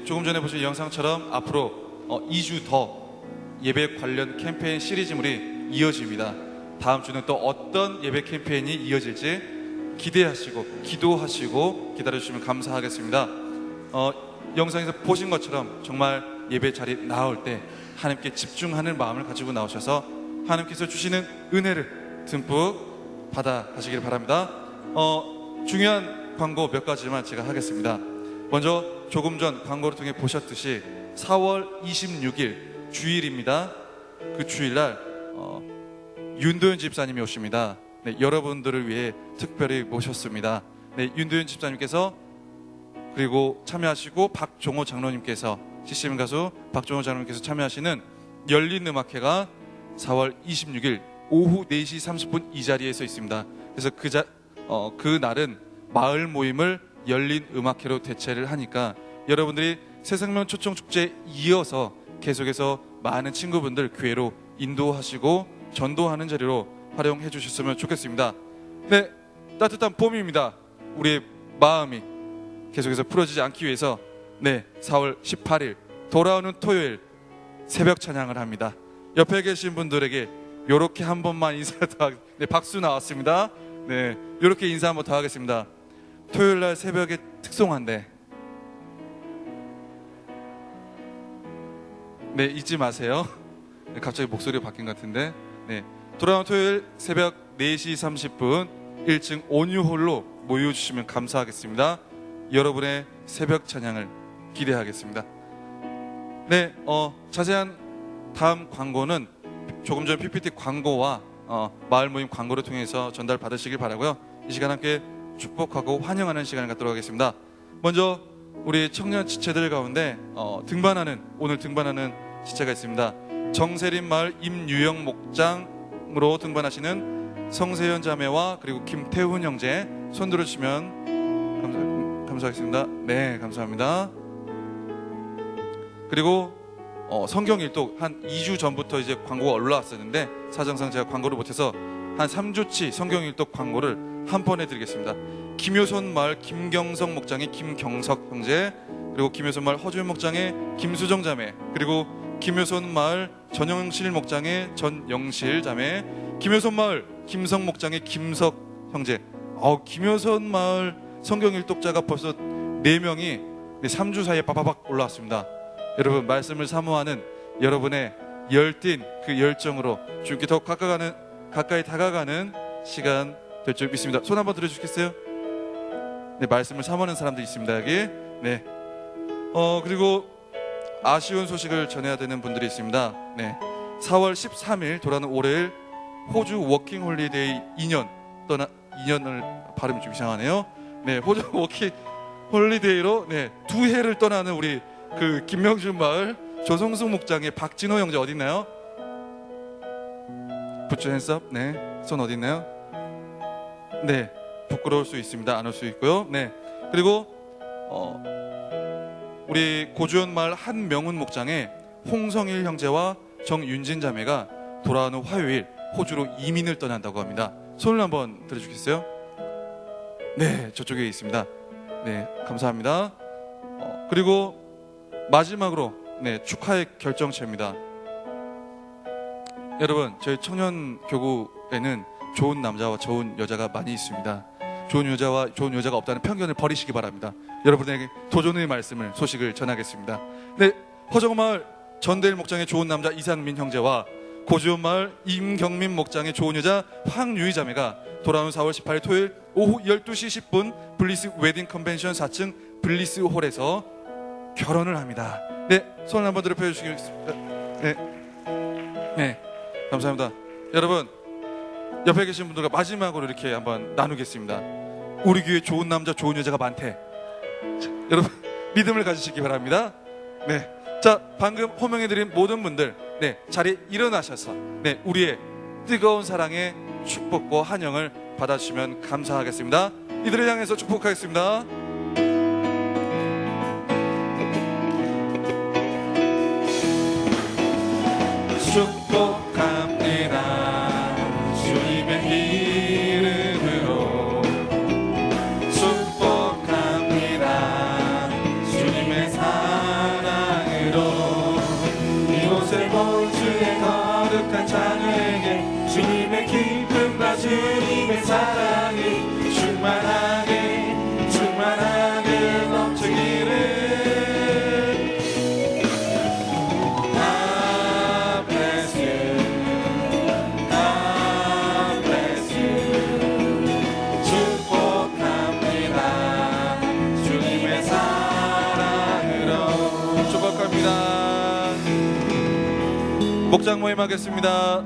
조금 전에 보신 영상처럼 앞으로 2주 더 예배 관련 캠페인 시리즈물이 이어집니다. 다음 주는 또 어떤 예배 캠페인이 이어질지 기대하시고 기도하시고 기다려주시면 감사하겠습니다. 영상에서 보신 것처럼 정말 예배 자리에 나올 때 하나님께 집중하는 마음을 가지고 나오셔서 하나님께서 주시는 은혜를 듬뿍 받아 가시길 바랍니다. 중요한 광고 몇 가지만 제가 하겠습니다. 먼저 조금 전 광고를 통해 보셨듯이 4월 26일 주일입니다. 그 주일날 윤도현 집사님이 오십니다. 네, 여러분들을 위해 특별히 모셨습니다. 네, 윤도현 집사님께서 그리고 참여하시고 박종호 장로님께서 CCM 가수 박종호 장로님께서 참여하시는 열린 음악회가 4월 26일 오후 4시 30분 이 자리에서 있습니다. 그래서 그 날은 마을 모임을 열린 음악회로 대체를 하니까 여러분들이 새생명 초청축제에 이어서 계속해서 많은 친구분들 교회로 인도하시고 전도하는 자리로 활용해 주셨으면 좋겠습니다. 네, 따뜻한 봄입니다. 우리의 마음이 계속해서 풀어지지 않기 위해서 4월 18일 돌아오는 토요일 새벽 찬양을 합니다. 옆에 계신 분들에게 요렇게 한 번만 인사도 박수 나왔습니다. 네, 이렇게 인사 한번 더 하겠습니다. 토요일 날 새벽에 특송한데, 네, 잊지 마세요. 네, 갑자기 목소리가 바뀐 것 같은데, 네, 돌아온 토요일 새벽 4시 30분 1층 온유홀로 모여주시면 감사하겠습니다. 여러분의 새벽 찬양을 기대하겠습니다. 네, 자세한 다음 광고는 조금 전 PPT 광고와 마을 모임 광고를 통해서 전달 받으시길 바라고요. 이 시간 함께 축복하고 환영하는 시간을 갖도록 하겠습니다. 먼저 우리 청년 지체들 가운데 오늘 등반하는 지체가 있습니다. 정세림 마을 임유영 목장으로 등반하시는 성세현 자매와 그리고 김태훈 형제 손 들어주시면 감사하겠습니다. 네, 감사합니다. 그리고 성경 일독 한 2주 전부터 이제 광고가 올라왔었는데 사정상 제가 광고를 못해서 한 3주치 성경 일독 광고를 한 번 해드리겠습니다. 김효선 마을 김경석 목장의 김경석 형제, 그리고 김효선 마을 허준 목장의 김수정 자매, 그리고 김효선 마을 전영실 목장의 전영실 자매, 김효선 마을 김석 목장의 김석 형제. 김효선 마을 성경 일독자가 벌써 4명이 3주 사이에 빠바박 올라왔습니다. 여러분, 말씀을 사모하는 여러분의 열띤 그 열정으로 주님께 더욱 가까이 다가가는 시간 될 줄 믿습니다. 손 한번 들어주시겠어요? 네, 말씀을 사모하는 사람들이 있습니다, 여기. 네. 그리고 아쉬운 소식을 전해야 되는 분들이 있습니다. 네. 4월 13일 돌아오는 월요일 호주 워킹 홀리데이 2년을 발음이 좀 이상하네요. 네, 호주 워킹 홀리데이로 네, 2해를 떠나는 우리 그 김명준 마을 조성수 목장의 박진호 형제 어디 있나요? 부츠 핸스업. 네, 손 어디 있나요? 네, 부끄러울 수 있습니다. 안 올 수 있고요. 네, 그리고 우리 고주현 마을 한명훈 목장의 홍성일 형제와 정윤진 자매가 돌아오는 화요일 호주로 이민을 떠난다고 합니다. 손을 한번 들어주겠어요? 네, 저쪽에 있습니다. 네, 감사합니다. 그리고 마지막으로 네, 축하의 결정체입니다. 여러분, 저희 청년교구에는 좋은 남자와 좋은 여자가 많이 있습니다. 좋은 여자가 없다는 편견을 버리시기 바랍니다. 여러분에게 도전의 말씀을, 소식을 전하겠습니다. 네, 허정마을 전대일 목장의 좋은 남자 이상민 형제와 고주온마을 임경민 목장의 좋은 여자 황유희 자매가 돌아오는 4월 18일 토요일 오후 12시 10분 블리스 웨딩 컨벤션 4층 블리스 홀에서 결혼을 합니다. 네, 손 한번 들어 펴주시겠습니다. 네, 감사합니다. 여러분, 옆에 계신 분들과 마지막으로 이렇게 한번 나누겠습니다. 우리 교회 좋은 남자 좋은 여자가 많대. 여러분, 믿음을 가지시기 바랍니다. 네, 자, 방금 호명해드린 모든 분들 네, 자리에 일어나셔서 네, 우리의 뜨거운 사랑의 축복과 환영을 받아주시면 감사하겠습니다. 이들을 향해서 축복하겠습니다. 축복합니다. 주님의 이름으로 축복합니다. 주님의 사랑으로 이곳의 호주의 거룩한 자녀에게 주님의 기쁨과 주님의 사랑이 충만하게 넘치기를. 목장 모임 하겠습니다.